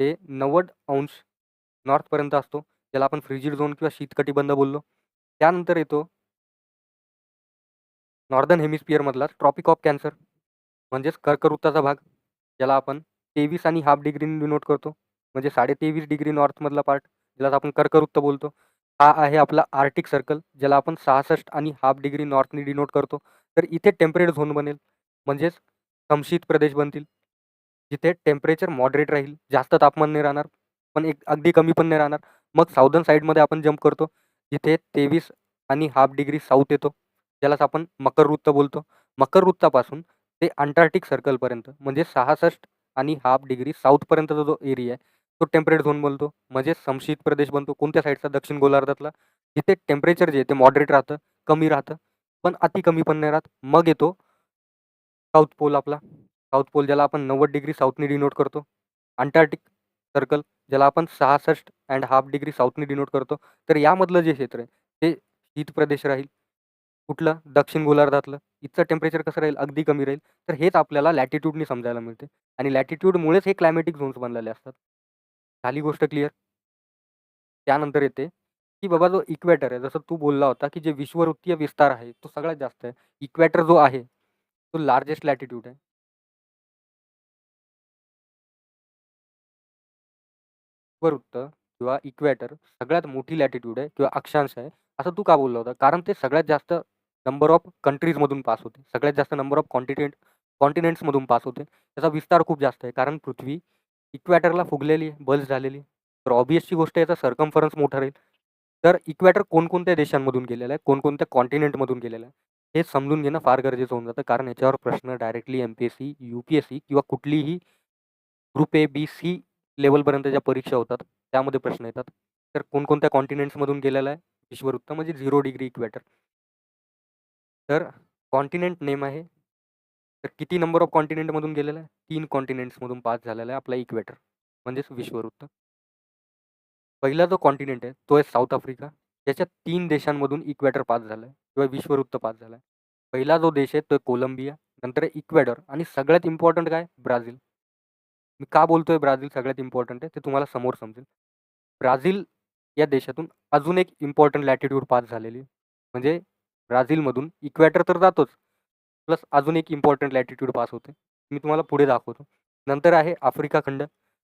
ते 90° नॉर्थपर्यंत असतो, ज्याला आपण फ्रिजिड झोन किंवा शीतकटिबंध बोललो. त्यानंतर येतो नॉर्दर्न हेमिस्फिअरमधला ट्रॉपिक ऑफ कॅन्सर, म्हणजेच कर्कवृत्ताचा भाग, ज्याला आपण 23.5 डिग्रीने डिनोट करतो, म्हणजे 23.5 डिग्री नॉर्थमधला पार्ट, ज्याला आपण कर्कवृत्त बोलतो. हा आहे आपला आर्क्टिक सर्कल, ज्याला आपण 66.5 डिग्री नॉर्थने डिनोट करतो. तर इथे टेम्परेट झोन बनेल, म्हणजेच समशीत प्रदेश बनतील, जिथे टेम्परेचर मॉडरेट राहील, जास्त तापमान नाही राहणार, पण एक अगदी कमी पण नाही राहणार. मग साऊदर्न साईडमध्ये आपण जम्प करतो, जिथे 23.5 डिग्री साऊथ येतो, ज्यालाच आपण मकर वृत्त बोलतो. मकर वृत्तापासून ते अंटार्क्टिक सर्कलपर्यंत, म्हणजे 66.5 डिग्री साऊथपर्यंतचा जो एरिया आहे तो टेम्परेट झोन बनतो, म्हणजे समशीत प्रदेश बनतो. कोणत्या साईडचा? दक्षिण गोलार्धातला, जिथे टेम्परेचर जे आहे ते मॉडरेट राहतं, कमी राहतं, पण अति कमी पण नाही राहत. मग येतो साऊथ पोल आपला, साऊथ पोल, ज्याला आपण 90 डिग्री साऊथने डिनोट करतो. अंटार्क्टिक सर्कल, ज्याला आपण 66.5 डिग्री साऊथने डिनोट करतो. तर यामधलं जे क्षेत्र आहे ते शीत प्रदेश राहील. कुठलं? दक्षिण गोलार्धातलं. इथचं टेम्परेचर कसं राहील, अगदी कमी राहील. तर हेच आपल्याला लॅटिट्यूडनी समजायला मिळते आणि लॅटिट्यूडमुळेच हे क्लायमॅटिक झोन्स बनलेले असतात. झाली गोष्ट क्लिअर. त्यानंतर येते, की बाबा जो इक्वेटर आहे, जसं तू बोलला होता, की जे विषुववृत्तीय विस्तार आहे, तो सगळ्यात जास्त आहे. इक्वेटर जो आहे, तो लार्जेस्ट लॅटिट्यूड आहे. विषुववृत्त किंवा इक्वेटर सगळ्यात मोठी लॅटिट्यूड आहे किंवा अक्षांश आहे, असं तू का बोलला होता? कारण ते सगळ्यात जास्त नंबर ऑफ कंट्रीजमधून पास होते. सगळ्यात जास्त नंबर ऑफ कॉन्टिनेंट्समधून पास होते. त्याचा विस्तार खूप जास्त आहे. कारण पृथ्वी इक्वेटरला फुगलेली आहे, बल्ज झालेली आहे. तर ऑब्व्हियसची गोष्ट आहे, याचा सर्कम्फरन्स मोठा राहील. तर इक्वेटर कोणकोणत्या देशांमधून गेलेला आहे, कोणकोणत्या कॉन्टिनेंटमधून गेलेला आहे, हे समजून घेणं फार गरजेचं होऊन जातं. कारण याच्यावर प्रश्न डायरेक्टली एम-पी-एस-सी, यू-पी-एस-सी किंवा कुठलीही ग्रुप ए, बी, सी लेव्हलपर्यंत ज्या परीक्षा होतात, त्यामध्ये प्रश्न येतात. तर कोणकोणत्या कॉन्टिनेंट्समधून गेलेला आहे विषुववृत्त म्हणजे 0 डिग्री इक्वेटर. तर कॉन्टिनेंट नेम आहे. तर किती नंबर ऑफ कॉन्टिनेंटमधून गेलेला आहे? 3 कॉन्टिनेंट्समधून पास झालेला आहे आपला इक्वेटर म्हणजेच विषुववृत्त. पहिला जो कॉन्टिनेंट आहे तो आहे साऊथ आफ्रिका. त्याच्या 3 देशांमधून इक्वेटर पास झाला आहे किंवा विषुववृत्त पास झाला आहे. पहिला जो देश आहे तो कोलंबिया, नंतर आहे इक्वेडॉर आणि सगळ्यात इम्पॉर्टंट काय? ब्राझील. मी का बोलतोय ब्राझील सगळ्यात इम्पॉर्टंट आहे ते तुम्हाला समोर समजेल. ब्राझील या देशातून अजून एक इम्पॉर्टंट लॅटिट्यूड पास झालेली आहे. म्हणजे ब्राझीलमधून इक्वेटर तर जातोच, प्लस अजून एक इम्पॉर्टंट लॅटिट्यूड पास होते. मी तुम्हाला पुढे दाखवतो. नंतर आहे आफ्रिका खंड.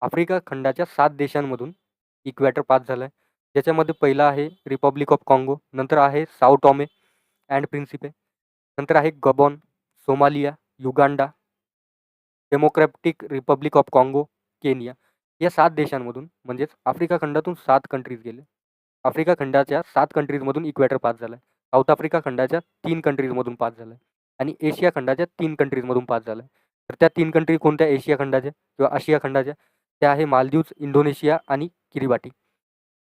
आफ्रिका खंडाच्या 7 देशांमधून इक्वेटर पास झाला आहे. ज्याच्यामध्ये पहिला आहे रिपब्लिक ऑफ काँगो, नंतर आहे साओ टॉमे अँड प्रिन्सिपे, नंतर आहे Gabon, Somalia, Uganda, Democratic Republic of काँगो, केनिया. या 7 देशांमधून म्हणजेच आफ्रिका खंडातून 7 कंट्रीज गेले. आफ्रिका खंडाच्या 7 कंट्रीजमधून इक्वेटर पास झाला आहे. साऊथ आफ्रिका खंडाच्या 3 कंट्रीजमधून पास झाला आहे आणि एशिया खंडाच्या 3 कंट्रीजमधून पास झाला आहे. तर त्या 3 कंट्री कोणत्या एशिया खंडाच्या किंवा आशिया खंडाच्या? त्या आहे मालदीव्स, इंडोनेशिया आणि किरिबाटी.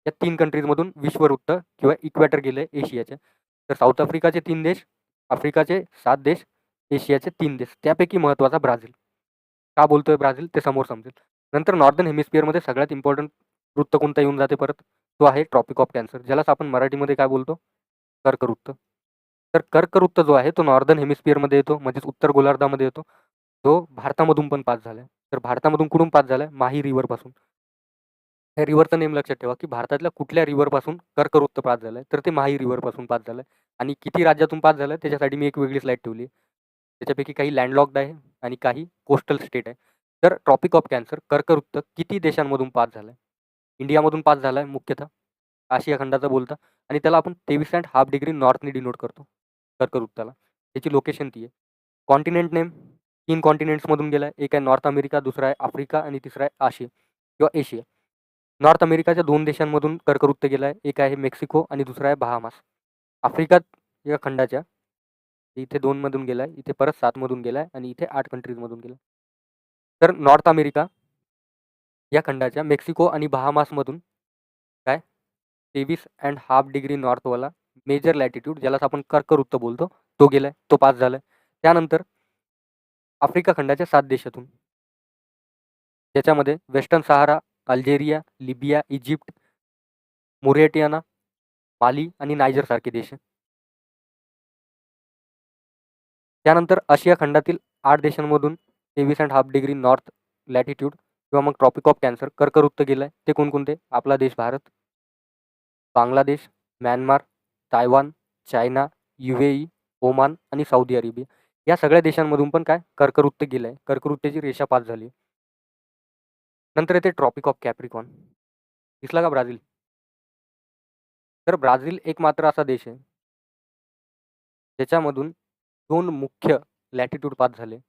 या 3 कंट्रीजमधून विषुववृत्त किंवा इक्वेटर गेलं एशियाच्या. तर साऊथ आफ्रिकाचे 3 देश, आफ्रिकाचे 7 देश, एशियाचे 3 देश. त्यापैकी महत्त्वाचा ब्राझील. का बोलतोय ब्राझील ते समोर समजेल. नंतर नॉर्दर्न हेमिस्फिअरमध्ये सगळ्यात इम्पॉर्टंट वृत्त कोणता येऊन जाते परत? तो आहे ट्रॉपिक ऑफ कॅन्सर, ज्यालाच आपण मराठीमध्ये काय बोलतो? कर्कवृत्त. तर कर्कवृत्त जो आहे तो नॉर्दर्न हेमिस्फिअरमध्ये येतो, म्हणजेच उत्तर गोलार्धामध्ये येतो. तो भारतामधून पण पास झालाय. तर भारतामधून कुठून पास झालाय? माही रिव्हरपासून. त्या रिव्हरचं नेम लक्षात ठेवा, की भारतातल्या कुठल्या रिव्हरपासून कर्कवृत्त पास झालंय, तर ते माही रिव्हरपासून पास झालंय. आणि किती राज्यातून पास झालंय त्याच्यासाठी मी एक वेगळी स्लाईड ठेवली आहे. त्याच्यापैकी काही लँडलॉक्ड आहे आणि काही कोस्टल स्टेट आहे. तर ट्रॉपिक ऑफ कॅन्सर कर्कवृत्त किती देशांमधून पास झालाय? इंडियामधून पास झालाय मुख्यतः, आशिया खंडाचा बोलता, आणि त्याला आपण 23.5 डिग्री नॉर्थनी डिनोट करतो कर्कवृत्ताला. त्याची लोकेशन ती आहे. कॉन्टिनेंट नेम 3 कॉन्टिनेंट्समधून गेलाय. एक आहे नॉर्थ अमेरिका, दुसरा आहे आफ्रिका आणि तिसरा आहे आशिया किंवा एशिया. नॉर्थ अमेरिकाच्या 2 देशांमधून कर्कवृत्त गेलाय. एक आहे मेक्सिको आणि दुसरा आहे बहामास. आफ्रिका या खंडाच्या इथे 2 मधून गेलाय, इथे परत 7 मधून गेलाय आणि इथे 8 कंट्रीजमधून गेलाय. तर नॉर्थ अमेरिका या खंडाच्या मेक्सिको आणि बहामासमधून काय 23.5 डिग्री नॉर्थवाला मेजर लॅटिट्यूड, ज्यालाच आपण कर्कवृत्त बोलतो, तो गेलाय, तो पास झालाय. त्यानंतर आफ्रिका खंडाच्या 7 देशातून, ज्याच्यामध्ये वेस्टर्न सहारा, अल्जेरिया, लिबिया, इजिप्त, मोरिटानिया, माली आणि नायजर सारखे देश. त्यानंतर आशिया खंडातील 8 देशांमधून 23.5 डिग्री नॉर्थ लॅटिट्यूड किंवा मग ट्रॉपिक ऑफ कॅन्सर कर्कवृत्त गेलाय. ते कोणकोणते? आपला देश Bharat, Bangladesh, Myanmar, Taiwan, China, UAE, Oman आणि सौदी अरेबिया. या सगळ्या देशांमधून पण काय कर्कवृत्त गेलंय, कर्कवृत्ताची रेषा पास झाली. नंतर येते ट्रॉपिक ऑफ कॅप्रिकॉन. दिसला का ब्राझील? तर ब्राझील एक मात्र असा देश आहे ज्याच्यामधून 2 मुख्य लॅटिट्यूड पास झाले.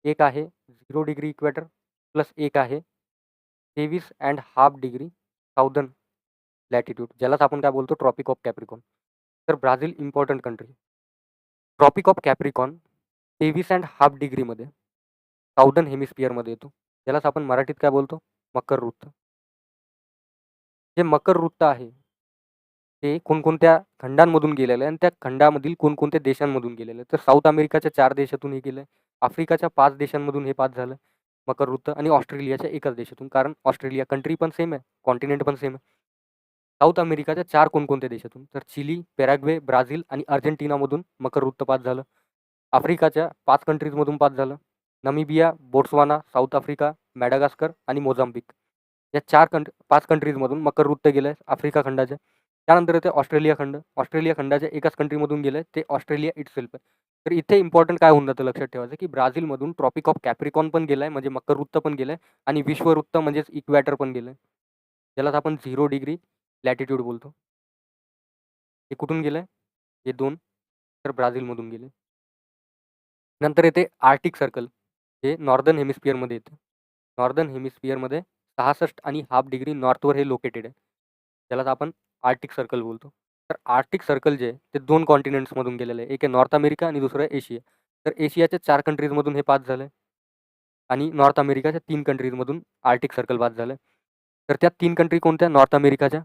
एक आहे 0 डिग्री इक्वेटर प्लस एक आहे 23.5 डिग्री साऊदर्न लॅटिट्यूड, ज्यालाच आपण काय बोलतो? Tropic of Capricorn. तर Brazil important country. Tropic of Capricorn 23.5 डिग्रीमध्ये साऊदर्न हेमिस्फिअरमध्ये येतो, ज्यालाच आपण मराठीत काय बोलतो? मकर वृत्त. जे मकर वृत्त आहे ते कोणकोणत्या खंडांमधून गेलेलं आहे आणि त्या खंडामधील कोणकोणत्या देशांमधून गेलेलं आहे? तर साऊथ अमेरिकाच्या 4 देशातून हे गेलं आहे, आफ्रिकाच्या 5 देशांमधून हे पास झालं मकर वृत्त आणि ऑस्ट्रेलियाच्या एकाच देशातून. कारण ऑस्ट्रेलिया कंट्री पण सेम आहे, कॉन्टिनेंट पण सेम आहे. साऊथ अमेरिकाच्या 4 कोणकोणत्या देशातून? तर चिली, पॅराग्वे, ब्राझील आणि अर्जेंटिनामधून मकर वृत्त पास झालं. आफ्रिकाच्या 5 कंट्रीजमधून पास झालं. नमिबिया, बोट्सवाना, साऊथ आफ्रिका, मॅडागास्कर आणि मोझाम्बिक या 5 कंट्रीजमधून मकरवृत्त गेलं आहे आफ्रिका खंडाच्या. त्यानंतर येते ऑस्ट्रेलिया खंड. ऑस्ट्रेलिया खंडाच्या एकाच कंट्रीमधून गेलं आहे, ते ऑस्ट्रेलिया इटसेल्फ आहे. तर इथे इम्पॉर्टंट काय होऊन जातं लक्षात ठेवायचं, की ब्राझीलमधून ट्रॉपिक ऑफ कॅप्रिकॉन पण गेलं आहे, म्हणजे मकरवृत्त पण गेलं आहे आणि विषुववृत्त म्हणजेच इक्वॅटर पण गेलं आहे. ज्यालाच आपण 0 डिग्री लॅटिट्यूड बोलतो. हे कुठून गेलं आहे? हे 2 तर ब्राझीलमधून गेले. नंतर येते आर्टिक सर्कल, हे नॉर्दर्न हेमिस्फिअरमध्ये येतं. नॉर्दर्न हेमिस्फिअरमध्ये 66.5 डिग्री नॉर्थवर हे लोकेटेड आहे. ज्यालाच आपण आर्टिक सर्कल बोलतो. तर आर्टिक सर्कल जे आहे ते 2 कॉन्टिनेंट्समधून गेलेलं आहे. एक आहे नॉर्थ अमेरिका आणि दुसरं आहे एशिया. तर एशियाच्या 4 कंट्रीजमधून हे पास झालं आहे आणि नॉर्थ अमेरिकाच्या 3 कंट्रीजमधून आर्टिक सर्कल पास झालं आहे. तर त्या 3 कंट्री कोणत्या? नॉर्थ अमेरिकाच्या.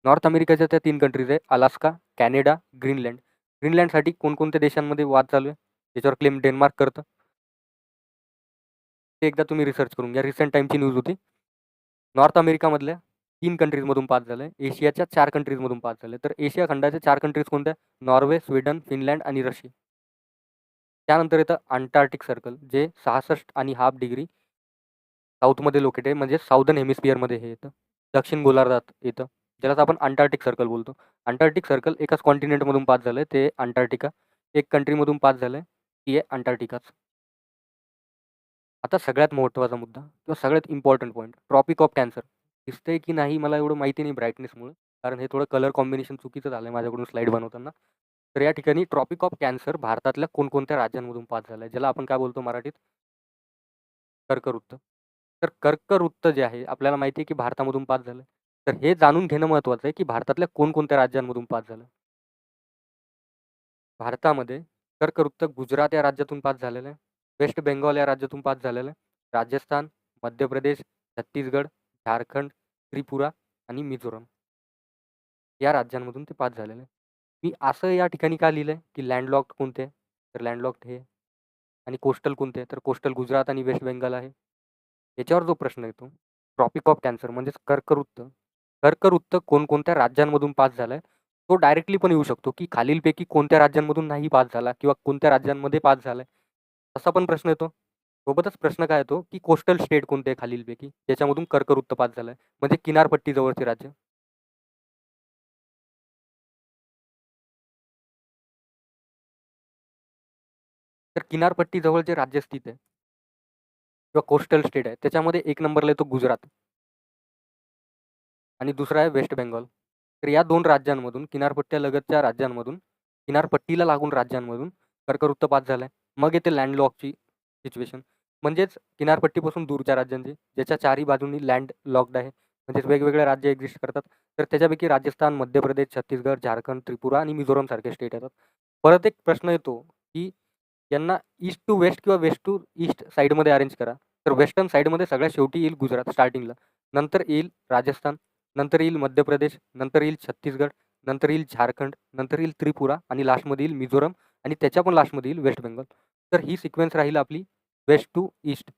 नॉर्थ अमेरिकाच्या त्या 3 कंट्रीज आहे अलास्का, कॅनडा, ग्रीनलँड. ग्रीनलँडसाठी कोणकोणत्या देशांमध्ये वाद चालू आहे? त्याच्यावर क्लेम डेन्मार्क करतं. ते एकदा तुम्ही रिसर्च करून घ्या. रिसेंट टाईमची न्यूज होती. नॉर्थ अमेरिकामधल्या 3 कंट्रीजमधून पास झालं. एशियाच्या 4 कंट्रीजमधून पास झालं. तर एशिया खंडाच्या 4 कंट्रीज कोणत्या? नॉर्वे, स्वीडन, फिनलँड आणि रशिया. त्यानंतर येतं अंटार्क्टिक सर्कल, जे 66.5 डिग्री साऊथमध्ये लोकेटेड आहे, म्हणजे साऊदर्न हेमिस्फिअरमध्ये हे येतं. दक्षिण गोलार्धात येतं. ज्यालाच आपण अंटार्क्टिक सर्कल बोलतो. अंटार्क्टिक सर्कल एकाच कॉन्टिनेंटमधून पास झालं आहे, ते अंटार्क्टिका. एक कंट्रीमधून पास झालं आहे, ती आहे अंटार्क्टिकाच. आता सगळ्यात महत्त्वाचा मुद्दा किंवा सगळ्यात important point, tropic of Cancer. दिसतंय की नाही मला एवढं माहिती नाही ब्राईटनेसमुळे, कारण हे थोडं कलर कॉम्बिनेशन चुकीचं झालं आहे माझ्याकडून स्लाईड बनवताना. तर या ठिकाणी ट्रॉपिक ऑफ कॅन्सर भारतातल्या कोणकोणत्या राज्यांमधून पास झालं आहे, ज्याला आपण काय बोलतो मराठीत? कर्कवृत्त. तर कर्कवृत्त जे आहे आपल्याला माहिती आहे की भारतामधून पास झालं. तर हे जाणून घेणं महत्त्वाचं आहे की भारतातल्या कोणकोणत्या राज्यांमधून पास झालं. भारतामध्ये कर्कवृत्त गुजरात या राज्यातून पास झालेलं आहे. वेस्ट बेंगॉल या राज्यातून पास झालेलं आहे. राजस्थान, मध्य प्रदेश, छत्तीसगड, झारखंड, त्रिपुरा आणि मिझोरम या राज्यांमधून ते पास झालेलं आहे. मी असं या ठिकाणी का लिहिलं आहे की लँडलॉक्ड कोणते आहे? तर लँडलॉक्ड हे आणि कोस्टल कोणते आहे? तर कोस्टल गुजरात आणि वेस्ट बेंगाल आहे. याच्यावर जो प्रश्न येतो, ट्रॉपिक ऑफ कॅन्सर म्हणजेच कर्कवृत्त. कर्कवृत्त कोणकोणत्या राज्यांमधून पास झालाय? तो डायरेक्टली पण येऊ शकतो की खालीलपैकी कोणत्या राज्यांमधून नाही पास झाला किंवा कोणत्या राज्यांमध्ये पास झालाय, असा पण प्रश्न येतो. सोबतच प्रश्न काय येतो की कोस्टल स्टेट कोणते आहे खालीलपैकी ज्याच्यामधून कर्कवृत्त पास झालाय, म्हणजे किनारपट्टी जवळचे राज्य. तर किनारपट्टी जवळ जे राज्य स्थित आहे किंवा कोस्टल स्टेट आहे त्याच्यामध्ये एक नंबरला येतो गुजरात आणि दुसरा आहे वेस्ट बेंगॉल. तर या 2 राज्यांमधून, किनारपट्ट्यालगतच्या राज्यांमधून, किनारपट्टीला लागून राज्यांमधून कर्कवृत्त पास झालाय. मग येते लँडलॉकची सिच्युएशन, म्हणजेच किनारपट्टीपासून दूरच्या राज्यांची, ज्याच्या चारही बाजूंनी लँड लॉक्ड आहे, म्हणजेच वेगवेगळे राज्य एक्झिस्ट करतात. तर त्याच्यापैकी राजस्थान, मध्य प्रदेश, छत्तीसगड, झारखंड, त्रिपुरा आणि मिझोरमसारखे स्टेट येतात. परत एक प्रश्न येतो की यांना ईस्ट टू वेस्ट किंवा वेस्ट टू ईस्ट साईडमध्ये अरेंज करा. तर वेस्टर्न साईडमध्ये सगळ्यात शेवटी येईल गुजरात स्टार्टिंगला, नंतर येईल राजस्थान, नंतर येईल मध्य प्रदेश, नंतर येईल छत्तीसगड, नंतर येईल झारखंड, नंतर येईल त्रिपुरा आणि लास्टमध्ये येईल मिझोरम आणि त्याच्या पण लास्टमध्ये येईल वेस्ट बेंगॉल. तर ही सिक्वेन्स राहील आपली वेस्ट टू ईस्ट.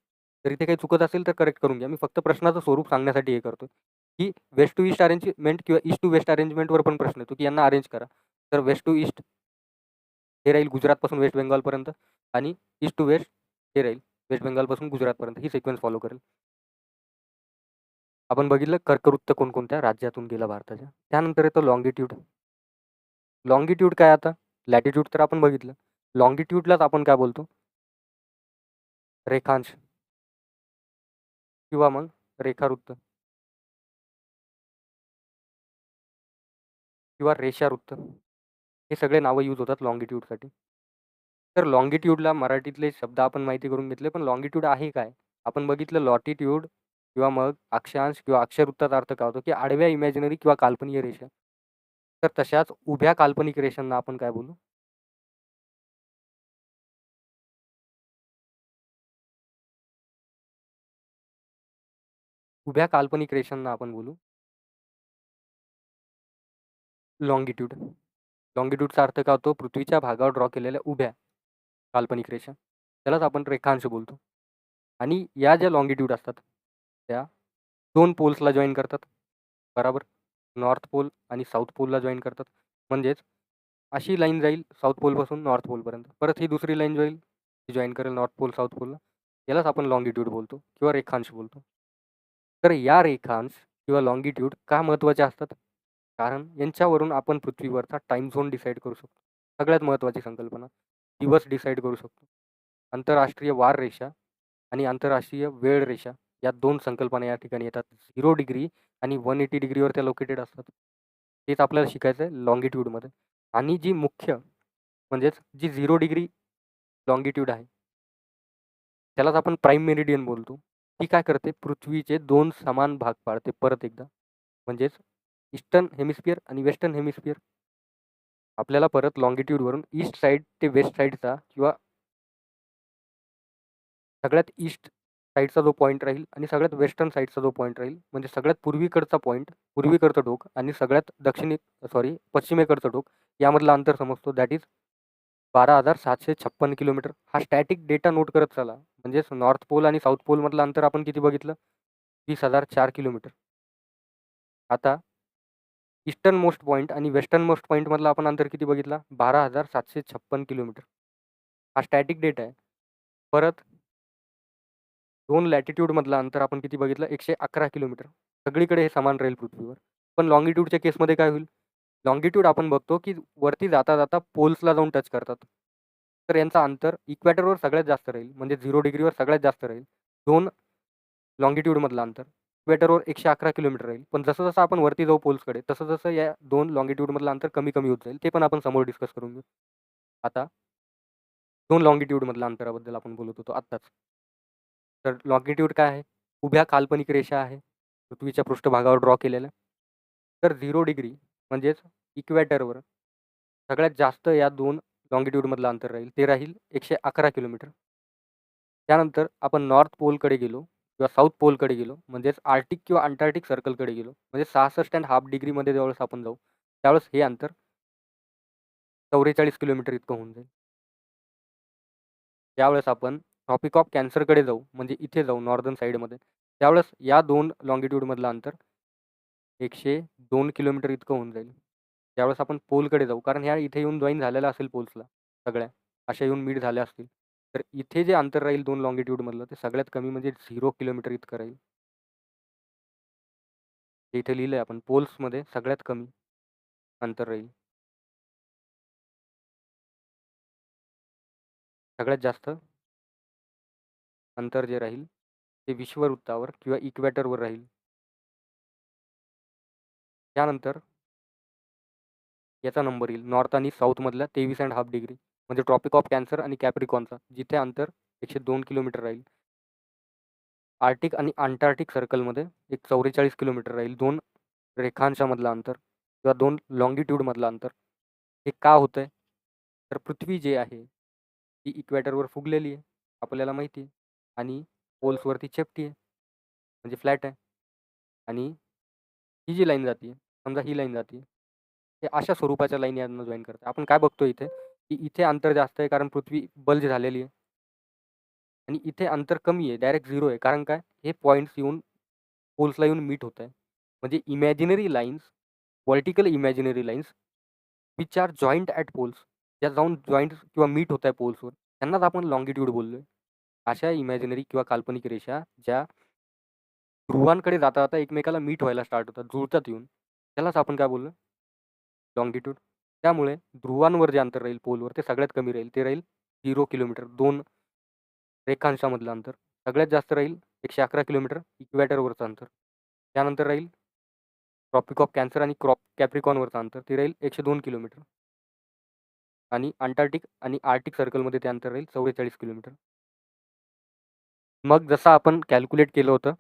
तर इथे काही चुकत असेल तर करेक्ट करून घ्या. मी फक्त प्रश्नाचं स्वरूप सांगण्यासाठी हे करतो की वेस्ट टू ईस्ट अरेंजमेंट किंवा ईस्ट टू वेस्ट अरेंजमेंटवर पण प्रश्न येतो की यांना अरेंज करा. तर वेस्ट टू ईस्ट हे राहील गुजरातपासून वेस्ट बेंगॉलपर्यंत आणि ईस्ट टू वेस्ट हे राहील वेस्ट बेंगॉलपासून गुजरातपर्यंत. ही सिक्वेन्स फॉलो करेल. आपण बघितलं कर्कवृत्त कोणकोणत्या राज्यातून गेलं भारताच्या. त्यानंतर येतो लॉंगिट्यूड. लॉंगिट्यूड काय आता? लॅटिट्यूड तर आपण बघितलं. लॉंगिट्यूडलाच आपण काय बोलतो? रेखांश किंवा मग रेखावृत्त किंवा रेषावृत्त, हे सगळे नावं यूज होतात लॉंगिट्यूडसाठी. तर लॉंगिट्यूडला मराठीतले शब्द आपण माहिती करून घेतले, पण लॉंगिट्यूड आहे काय? आपण बघितलं लॉटिट्यूड किंवा मग अक्षांश किंवा अक्षरवृत्ताचा अर्थ काय होतो की आडव्या इमॅजिनरी किंवा काल्पनिक रेषा. तर तशाच उभ्या काल्पनिक रेषांना आपण काय बोलू? उभ्या काल्पनिक रेषांना आपण बोलू लॉंगिट्यूड. लॉंगिट्यूडचा अर्थ काय होतो? पृथ्वीच्या भागावर ड्रॉ केलेल्या उभ्या काल्पनिक रेषा, त्यालाच आपण रेखांश बोलतो. आणि या ज्या लॉंगिट्यूड असतात त्या 2 पोल्सला जॉईन करतात, बरोबर. नॉर्थ पोल आणि साऊथ पोलला जॉईन करतात. म्हणजेच अशी लाईन जाईल साऊथ पोलपासून नॉर्थ पोलपर्यंत. परत ही दुसरी लाईन जाईल, ती जॉइन करेल नॉर्थ पोल, साऊथ पोलला. यालाच आपण लॉंगिट्यूड बोलतो किंवा रेखांश बोलतो. तर या रेखांश किंवा लॉंगिट्यूड का महत्त्वाच्या असतात? कारण यांच्यावरून आपण पृथ्वीवरचा टाईम झोन डिसाईड करू शकतो. सगळ्यात महत्त्वाची संकल्पना. दिवस डिसाईड करू शकतो. आंतरराष्ट्रीय वार रेषा आणि आंतरराष्ट्रीय वेळ रेषा या 2 संकल्पना या ठिकाणी येतात. 0 डिग्री आणि 180 डिग्रीवर त्या लोकेटेड असतात. तेच आपल्याला शिकायचं आहे लॉंगिट्यूडमध्ये. आणि जी मुख्य म्हणजेच जी 0 डिग्री लॉंगिट्यूड आहे, त्यालाच आपण प्राईम मेरिडियन बोलतो. ती काय करते? पृथ्वीचे 2 समान भाग पाडते परत एकदा. म्हणजेच ईस्टर्न हेमिस्फिअर आणि वेस्टर्न हेमिस्फिअर. आपल्याला परत लॉंगिट्यूडवरून ईस्ट साइड ते वेस्ट साइडचा किंवा सगळ्यात ईस्ट साइडचा जो पॉईंट राहील आणि सगळ्यात वेस्टर्न साइडचा जो पॉईंट राहील, म्हणजे सगळ्यात पूर्वीकडचा पॉईंट, पूर्वीकडचं टोक आणि सगळ्यात पश्चिमेकडचं टोक यामधलं अंतर समजतो. That is 12,756 kilometre. हा स्टॅटिक डेटा नोट करत चला. म्हणजेच नॉर्थ पोल आणि साऊथ पोलमधलं अंतर आपण किती बघितलं? 30,004 किलोमीटर. आता ईस्टर्न मोस्ट पॉईंट आणि वेस्टर्न मोस्ट पॉईंटमधलं आपण अंतर किती बघितला? 12,756 किलोमीटर. हा स्टॅटिक डेटा आहे. परत 2 लॅटिट्यूडमधलं अंतर आपण किती बघितलं? 111 किलोमीटर. सगळीकडे हे समान राहील पृथ्वीवर. पण लॉंगिट्यूडच्या केसमध्ये काय होईल? लॉंगिट्यूड आपण बघतो की वरती जाता पोल्सला जाऊन टच करतात. तर यांचं अंतर इक्वेटरवर सगळ्यात जास्त राहील. म्हणजे 0 डिग्रीवर सगळ्यात जास्त राहील. 2 लॉंगिट्यूडमधलं अंतर इक्वेटरवर 111 किलोमीटर राहील. पण जसं आपण वरती जाऊ पोल्सकडे, तसं या 2 लॉंगिट्यूडमधलं अंतर कमी होत जाईल. ते पण आपण समोर डिस्कस करून घेऊ. आता 2 लॉंगिट्यूडमधल्या अंतराबद्दल आपण बोलत होतो आत्ताच. तर लॉंगिट्यूड काय आहे? उभ्या काल्पनिक रेषा आहे, पृथ्वीच्या पृष्ठभागावर ड्रॉ केलेल्या. तर 0 डिग्री म्हणजेच इक्वेटरवर सगळ्यात जास्त या 2 लॉंगिट्यूडमधलं अंतर राहील. ते राहील 111 किलोमीटर. त्यानंतर आपण नॉर्थ पोलकडे गेलो किंवा साऊथ पोलकडे गेलो, म्हणजेच आर्टिक किंवा अंटार्क्टिक सर्कलकडे गेलो, म्हणजे 66.5 डिग्रीमध्ये ज्यावेळेस आपण जाऊ, त्यावेळेस हे अंतर 44 किलोमीटर इतकं होऊन जाईल. ज्यावेळेस आपण ट्रॉपिक ऑफ कॅन्सरकडे जाऊ, म्हणजे इथे जाऊ नॉर्दर्न साईडमध्ये, त्यावेळेस या 2 लॉंगिट्यूडमधलं अंतर 102 किलोमीटर इतकं होऊन जाईल. ज्यावेळेस आपण पोलकडे जाऊ, कारण ह्या इथे येऊन जॉइन झालेल्या असेल पोल्सला सगळ्या, अशा येऊन मीट झाल्या असतील. तर इथे जे अंतर राहील 2 लॉंगिट्यूडमधलं, ते सगळ्यात कमी म्हणजे 0 किलोमीटर इतकं राहील. हे इथे लिहिलंय आपण, पोल्समध्ये सगळ्यात कमी अंतर राहील. सगळ्यात जास्त अंतर जे राहील ते विषुववृत्तावर किंवा इक्वेटरवर राहील. त्यानंतर याचा नंबर येईल नॉर्थ आणि साऊथमधल्या 23.5 डिग्री, म्हणजे ट्रॉपिक ऑफ कॅन्सर आणि कॅप्रिकॉनचा, जिथे अंतर 102 किलोमीटर राहील. आर्टिक आणि अंटार्क्टिक सर्कलमध्ये एक 44 किलोमीटर राहील. 2 रेखांशामधलं अंतर किंवा 2 लॉंगिट्यूडमधलं अंतर. हे का होतंय? तर पृथ्वी जी आहे ती इक्वेटरवर फुगलेली आहे, आपल्याला माहिती आहे. आणि पोल्सवरती चेपटी आहे, म्हणजे फ्लॅट आहे. आणि ही जी लाईन जाते, समजा ही लाईन जाते, हे अशा स्वरूपाच्या लाईन यांना जॉइन करते. आपण काय बघतो इथे, की इथे अंतर जास्त आहे कारण पृथ्वी बल्ज झालेली आहे. आणि इथे अंतर कमी आहे, डायरेक्ट 0 आहे. कारण काय? हे पॉईंट्स येऊन पोल्सला येऊन मीट होत आहे. म्हणजे imaginary lines, vertical imaginary lines which are joint at poles, ज्या जाऊन जॉइंट किंवा मीट होत आहे पोल्सवर, त्यांनाच आपण लॉंगिट्यूड बोललोय. अशा इमॅजिनरी किंवा काल्पनिक रेषा ज्या ध्रुवांकडे जाता एकमेकाला मीट व्हायला स्टार्ट होतात, जुळतात येऊन, त्यालाच आपण काय बोललो? लॉंगिट्यूड. त्यामुळे ध्रुवांवर जे अंतर राहील पोलवर, ते सगळ्यात कमी राहील. ते राहील 0 किलोमीटर. 2 रेखांशामधलं अंतर सगळ्यात जास्त राहील 111 किलोमीटर इक्वेटरवरचं अंतर. त्यानंतर राहील ट्रॉपिक ऑफ कॅन्सर आणि कॅप्रिकॉनवरचं अंतर, ते राहील 102 किलोमीटर. आणि अंटार्क्टिक आणि आर्टिक सर्कलमध्ये ते अंतर राहील 44 किलोमीटर. मग जसं आपण कॅल्क्युलेट केलं होतं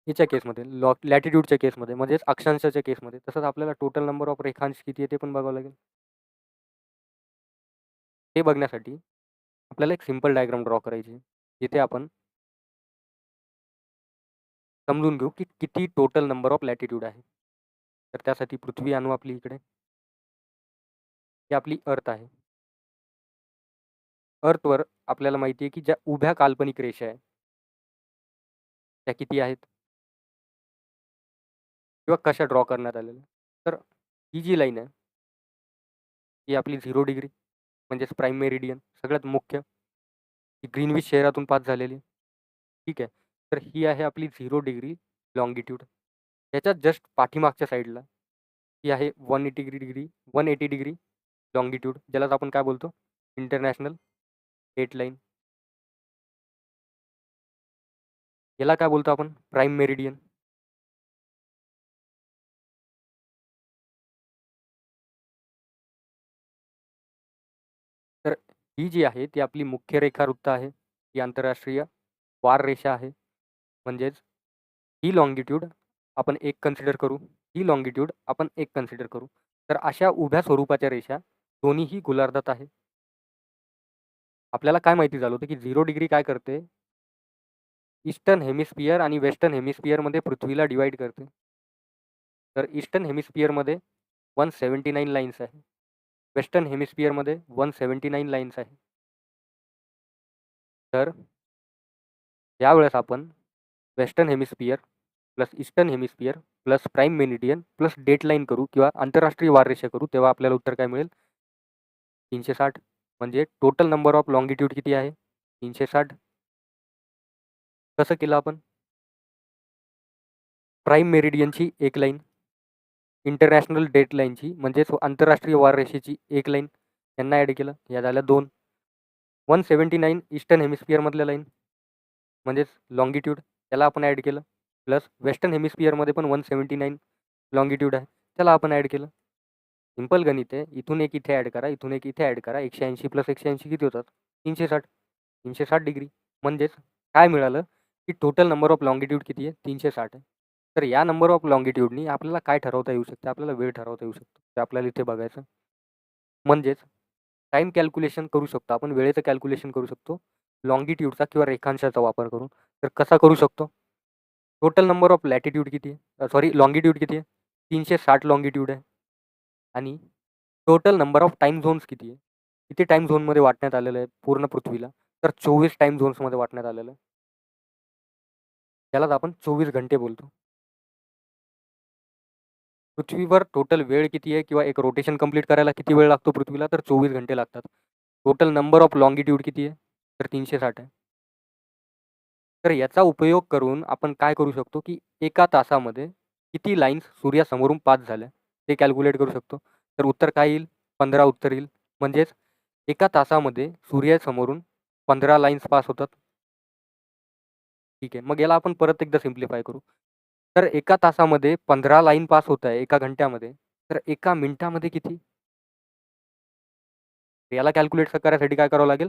याच्या केसमध्ये, लॅटिट्यूडच्या केसमध्ये, म्हणजेच अक्षांशाच्या केसमध्ये, तसंच आपल्याला टोटल नंबर ऑफ रेखांश किती आहे ते पण बघावं लागेल. हे बघण्यासाठी आपल्याला एक सिंपल डायग्राम ड्रॉ करायची आहे, जिथे आपण समजून घेऊ की किती टोटल नंबर ऑफ लॅटिट्यूड आहे. तर त्यासाठी पृथ्वी आणू आपली इकडे. ही आपली अर्थ आहे. अर्थवर आपल्याला माहिती आहे की ज्या उभ्या काल्पनिक रेषा आहे त्या किती आहेत किंवा कशा ड्रॉ करण्यात आलेल्या. तर ही जी लाईन आहे ही आपली 0 डिग्री म्हणजेच प्राईम मेरिडियन सगळ्यात मुख्य, ही ग्रीनविच शहरातून पास झालेली. ठीक आहे. तर ही आहे आपली 0 डिग्री लॉन्गिट्यूड. याच्या जस्ट पाठीमागच्या साईडला ही आहे 180 डिग्री लॉन्गिट्यूड, ज्यालाच आपण काय बोलतो, इंटरनॅशनल डेट लाईन. याला काय बोलतो आपण, प्राईम मेरिडियन. तर ही जी आहे ती आपली मुख्य रेखावृत्त आहे, ही आंतरराष्ट्रीय वार रेषा आहे. म्हणजेच ही लॉन्गिट्यूड आपण एक कन्सिडर करू, ही लॉन्गिट्यूड आपण एक कन्सिडर करू. तर अशा उभ्या स्वरूपाच्या रेषा दोन्हीही गोलार्धात आहे. आपल्याला काय माहिती झालं होतं की 0 डिग्री काय करते, ईस्टर्न हेमिस्फियर आणि वेस्टर्न हेमिस्फियरमध्ये पृथ्वीला डिवाईड करते. तर ईस्टर्न हेमिस्फियरमध्ये 179 लाईन्स आहे, वेस्टर्न हेमिस्फियरमध्ये 179 लाईन्स आहे. तर यावेळेस आपण western hemisphere plus eastern hemisphere plus prime meridian plus date line करू किंवा आंतरराष्ट्रीय वाररेषा करू, तेव्हा आपल्याला उत्तर काय मिळेल, 360. म्हणजे टोटल नंबर ऑफ लॉन्गिट्यूड किती आहे, 360. कसं केलं आपण, प्राईम मेरिडियनची एक लाईन, इंटरनॅशनल डेट लाईनची म्हणजेच आंतरराष्ट्रीय वाररेषेची एक लाईन, यांना ॲड केलं, या झाल्या 2. 179 ईस्टर्न हेमिस्फियरमधल्या लाईन म्हणजेच लॉन्गिट्यूड, त्याला आपण ॲड केलं, प्लस वेस्टर्न हेमिस्फियरमध्ये पण 179 लॉन्गिट्यूड आहे, त्याला आपण ॲड केलं. सिंपल गणित आहे. इथून एक इथे ॲड करा, इथून एक इथे ॲड करा. 180 प्लस 180 किती होतात, 360. 360 डिग्री. म्हणजेच काय मिळालं की टोटल नंबर ऑफ लॉन्गिट्यूड किती आहे, 360 आहे. तर या नंबर ऑफ लॉन्गिट्यूडनी आपल्याला काय ठरवता येऊ शकते, आपल्याला वेळ ठरवता येऊ शकतो, ते आपल्याला इथे बघायचं. म्हणजेच टाईम कॅल्क्युलेशन करू शकतो आपण, वेळेचं कॅल्क्युलेशन करू शकतो लॉन्गिट्यूडचा किंवा रेखांशाचा वापर करून. तर कसा करू शकतो, टोटल नंबर ऑफ लॅटिट्यूड किती आहे, लॉन्गिट्यूड किती आहे, 360 लॉन्गिट्यूड आहे. आणि total number of time zones किती आहे, किती टाईम झोनमध्ये वाटण्यात आलेलं आहे पूर्ण पृथ्वीला, तर 24 टाईम झोन्समध्ये वाटण्यात आलेलं आहे. त्यालाच आपण 24 घंटे बोलतो. पृथ्वीवर टोटल वेळ किती आहे किंवा एक रोटेशन कंप्लीट करायला किती वेळ लागतो पृथ्वीला, तर 24 घंटे लागतात. टोटल नंबर ऑफ लॉन्गिट्यूड किती आहे, तर 360 आहे. तर याचा उपयोग करून आपण काय करू शकतो की एका तासामध्ये किती लाईन्स सूर्यासमोरून पास झाल्या ते कॅल्क्युलेट करू शकतो. तर उत्तर काय येईल, 15 उत्तर येईल. म्हणजेच एका तासामध्ये सूर्यासमोरून 15 लाईन्स पास होतात. ठीक आहे, मग याला आपण परत एकदा सिम्प्लिफाय करू. तर एका तासामध्ये 15 लाईन पास होत आहे एका घंट्यामध्ये, तर एका मिनिटामध्ये किती, याला कॅल्क्युलेट करायसाठी काय करावं लागेल,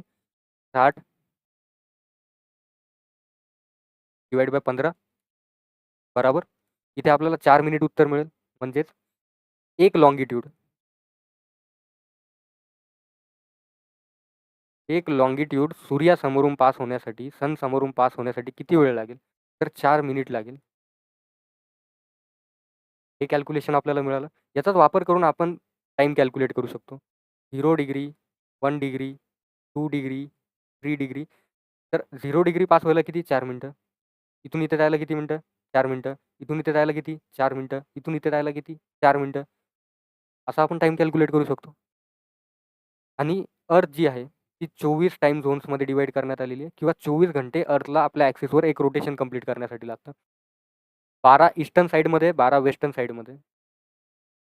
60 डिवाइड बाय 15 बराबर, इथे आपल्याला 4 मिनिट उत्तर मिळेल. म्हणजेच एक लॉन्गिट्यूड सूर्यासमोरून पास होण्यासाठी, सन समोरून पास होण्यासाठी किती वेळ लागेल, तर 4 मिनिट लागेल. हे कॅल्क्युलेशन आपल्याला मिळालं. याचाच वापर करून आपण टाईम कॅल्क्युलेट करू शकतो. 0 डिग्री, 1 डिग्री, 2 डिग्री, 3 डिग्री. तर 0 डिग्री पास व्हायला किती, 4 मिनिटं. इथून इथे जायला किती मिनिटं, 4 मिनिटं. इथून इथे जायला किती, 4 मिनिटं. इथून इथे जायला किती, 4 मिनिटं. असा आपण टाईम कॅल्क्युलेट करू शकतो. आणि अर्थ जी आहे ती 24 टाईम झोन्समध्ये डिवाईड करण्यात आलेली आहे, किंवा 24 घंटे अर्थला आपल्या ॲक्सिसवर एक रोटेशन कंप्लीट करण्यासाठी लागतं. 12 ईस्टर्न साईडमध्ये, 12 वेस्टर्न साईडमध्ये.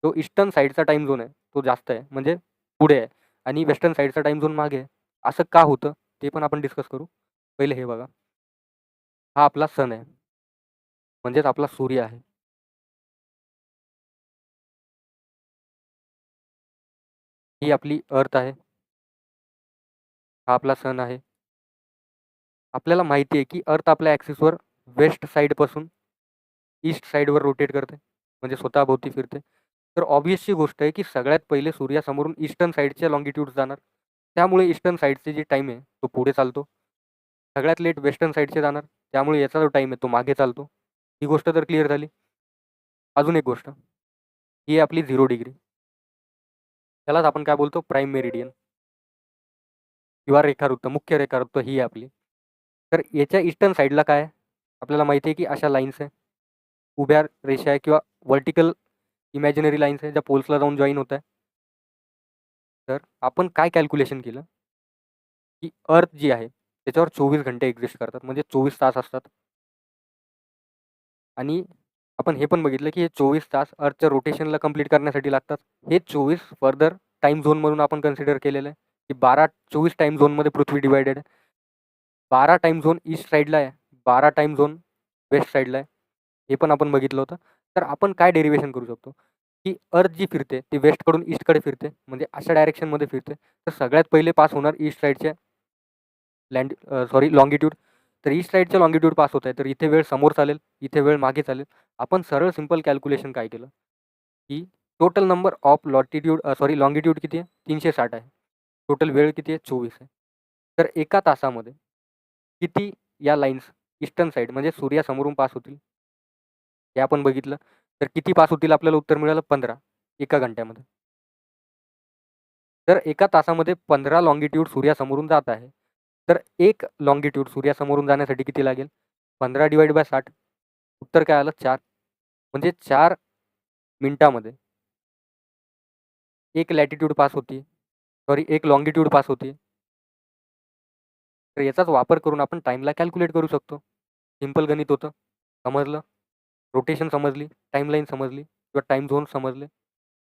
जो ईस्टर्न साईडचा टाईम झोन आहे तो जास्त आहे, म्हणजे पुढे आहे, आणि वेस्टर्न साईडचा टाईम झोन मागे आहे. असं का होतं ते पण आपण डिस्कस करू. पहिले हे बघा, हा आपला सन आहे, म्हणजेच आपला सूर्य आहे. ही आपली अर्थ आहे, हा आपला सन आहे. आपल्याला माहिती आहे की अर्थ आपल्या ॲक्सिसवर वेस्ट साईडपासून ईस्ट साईडवर रोटेट करते, म्हणजे स्वतःभोवती फिरते. तर ऑब्वियसची गोष्ट आहे की सगळ्यात पहिले सूर्यासमोरून ईस्टर्न साईडच्या लॉन्गिट्यूड जाणार, त्यामुळे ईस्टर्न साईडचे जे टाईम आहे तो पुढे चालतो. सगळ्यात लेट वेस्टर्न साईडचे जाणार, त्यामुळे याचा जो टाईम आहे तो मागे चालतो. ही गोष्ट तर क्लिअर झाली. अजून एक गोष्ट, ही आहे आपली 0 डिग्री, त्यालाच आपण काय बोलतो, प्राईम मेरिडियन किंवा रेखावृत्त, मुख्य रेखावृत्त ही आहे आपली. तर याच्या ईस्टर्न साईडला काय आहे, आपल्याला माहिती आहे की अशा लाईन्स आहे, उभ्या रेषा आहे किंवा वर्टिकल इमॅजिनरी लाईन्स आहे, ज्या पोल्सला जाऊन जॉईन होत आहे. तर आपण काय कॅल्क्युलेशन केलं, की अर्थ जी आहे त्याच्यावर 24 घंटे एक्झिस्ट करतात, म्हणजे 24 तास असतात. आणि आपण हे पण बघितलं, की हे 24 तास अर्थच्या रोटेशनला कंप्लीट करण्यासाठी लागतात. हे 24 फर्दर टाईम झोनमधून आपण कन्सिडर केलेलं आहे, की 24 टाईम झोनमध्ये पृथ्वी डिवायडेड आहे. 12 टाईम झोन ईस्ट साईडला आहे, 12 टाईम झोन वेस्ट साईडला आहे. हे पण आपण बघितलं होतं. तर आपण काय डेरिव्हेशन करू शकतो, की अर्थ जी फिरते ती वेस्टकडून ईस्टकडे फिरते, म्हणजे अशा डायरेक्शनमध्ये फिरते. तर सगळ्यात पहिले पास होणार ईस्ट साईडच्या लॉंगिट्यूड. तर ईस्ट साईडच्या लॉंगिट्यूड पास होत आहे, तर इथे वेळ समोर चालेल, इथे वेळ मागे चालेल. आपण सरळ सिंपल कॅल्क्युलेशन काय केलं, की टोटल नंबर ऑफ लॉंगिट्यूड किती आहे? 360 आहे. टोटल वेळ किती आहे? 24 आहे. तर एका तासामध्ये किती या लाईन्स ईस्टर्न साईड म्हणजे सूर्यासमोरून पास होतील? हे आपण बघितलं. तर किती पास होतील आपल्याला उत्तर मिळालं 15 एका घंट्यामध्ये. तर एका तासामध्ये 15 लॉंगिट्यूड सूर्यासमोरून जात आहे. तर एक लॉंगिट्यूड सूर्यासमोरून जाण्यासाठी किती लागेल? 15/60. उत्तर काय आलं? 4. म्हणजे 4 मिनिटामध्ये एक लॅटिट्यूड पास होती. एक लॉंगिट्यूड पास होती. तर याचाच वापर करून आपण टाईमला कॅल्क्युलेट करू शकतो. सिंपल गणित होतं. समजलं? रोटेशन समजली, टाईमलाईन समजली किंवा टाईम झोन समजले.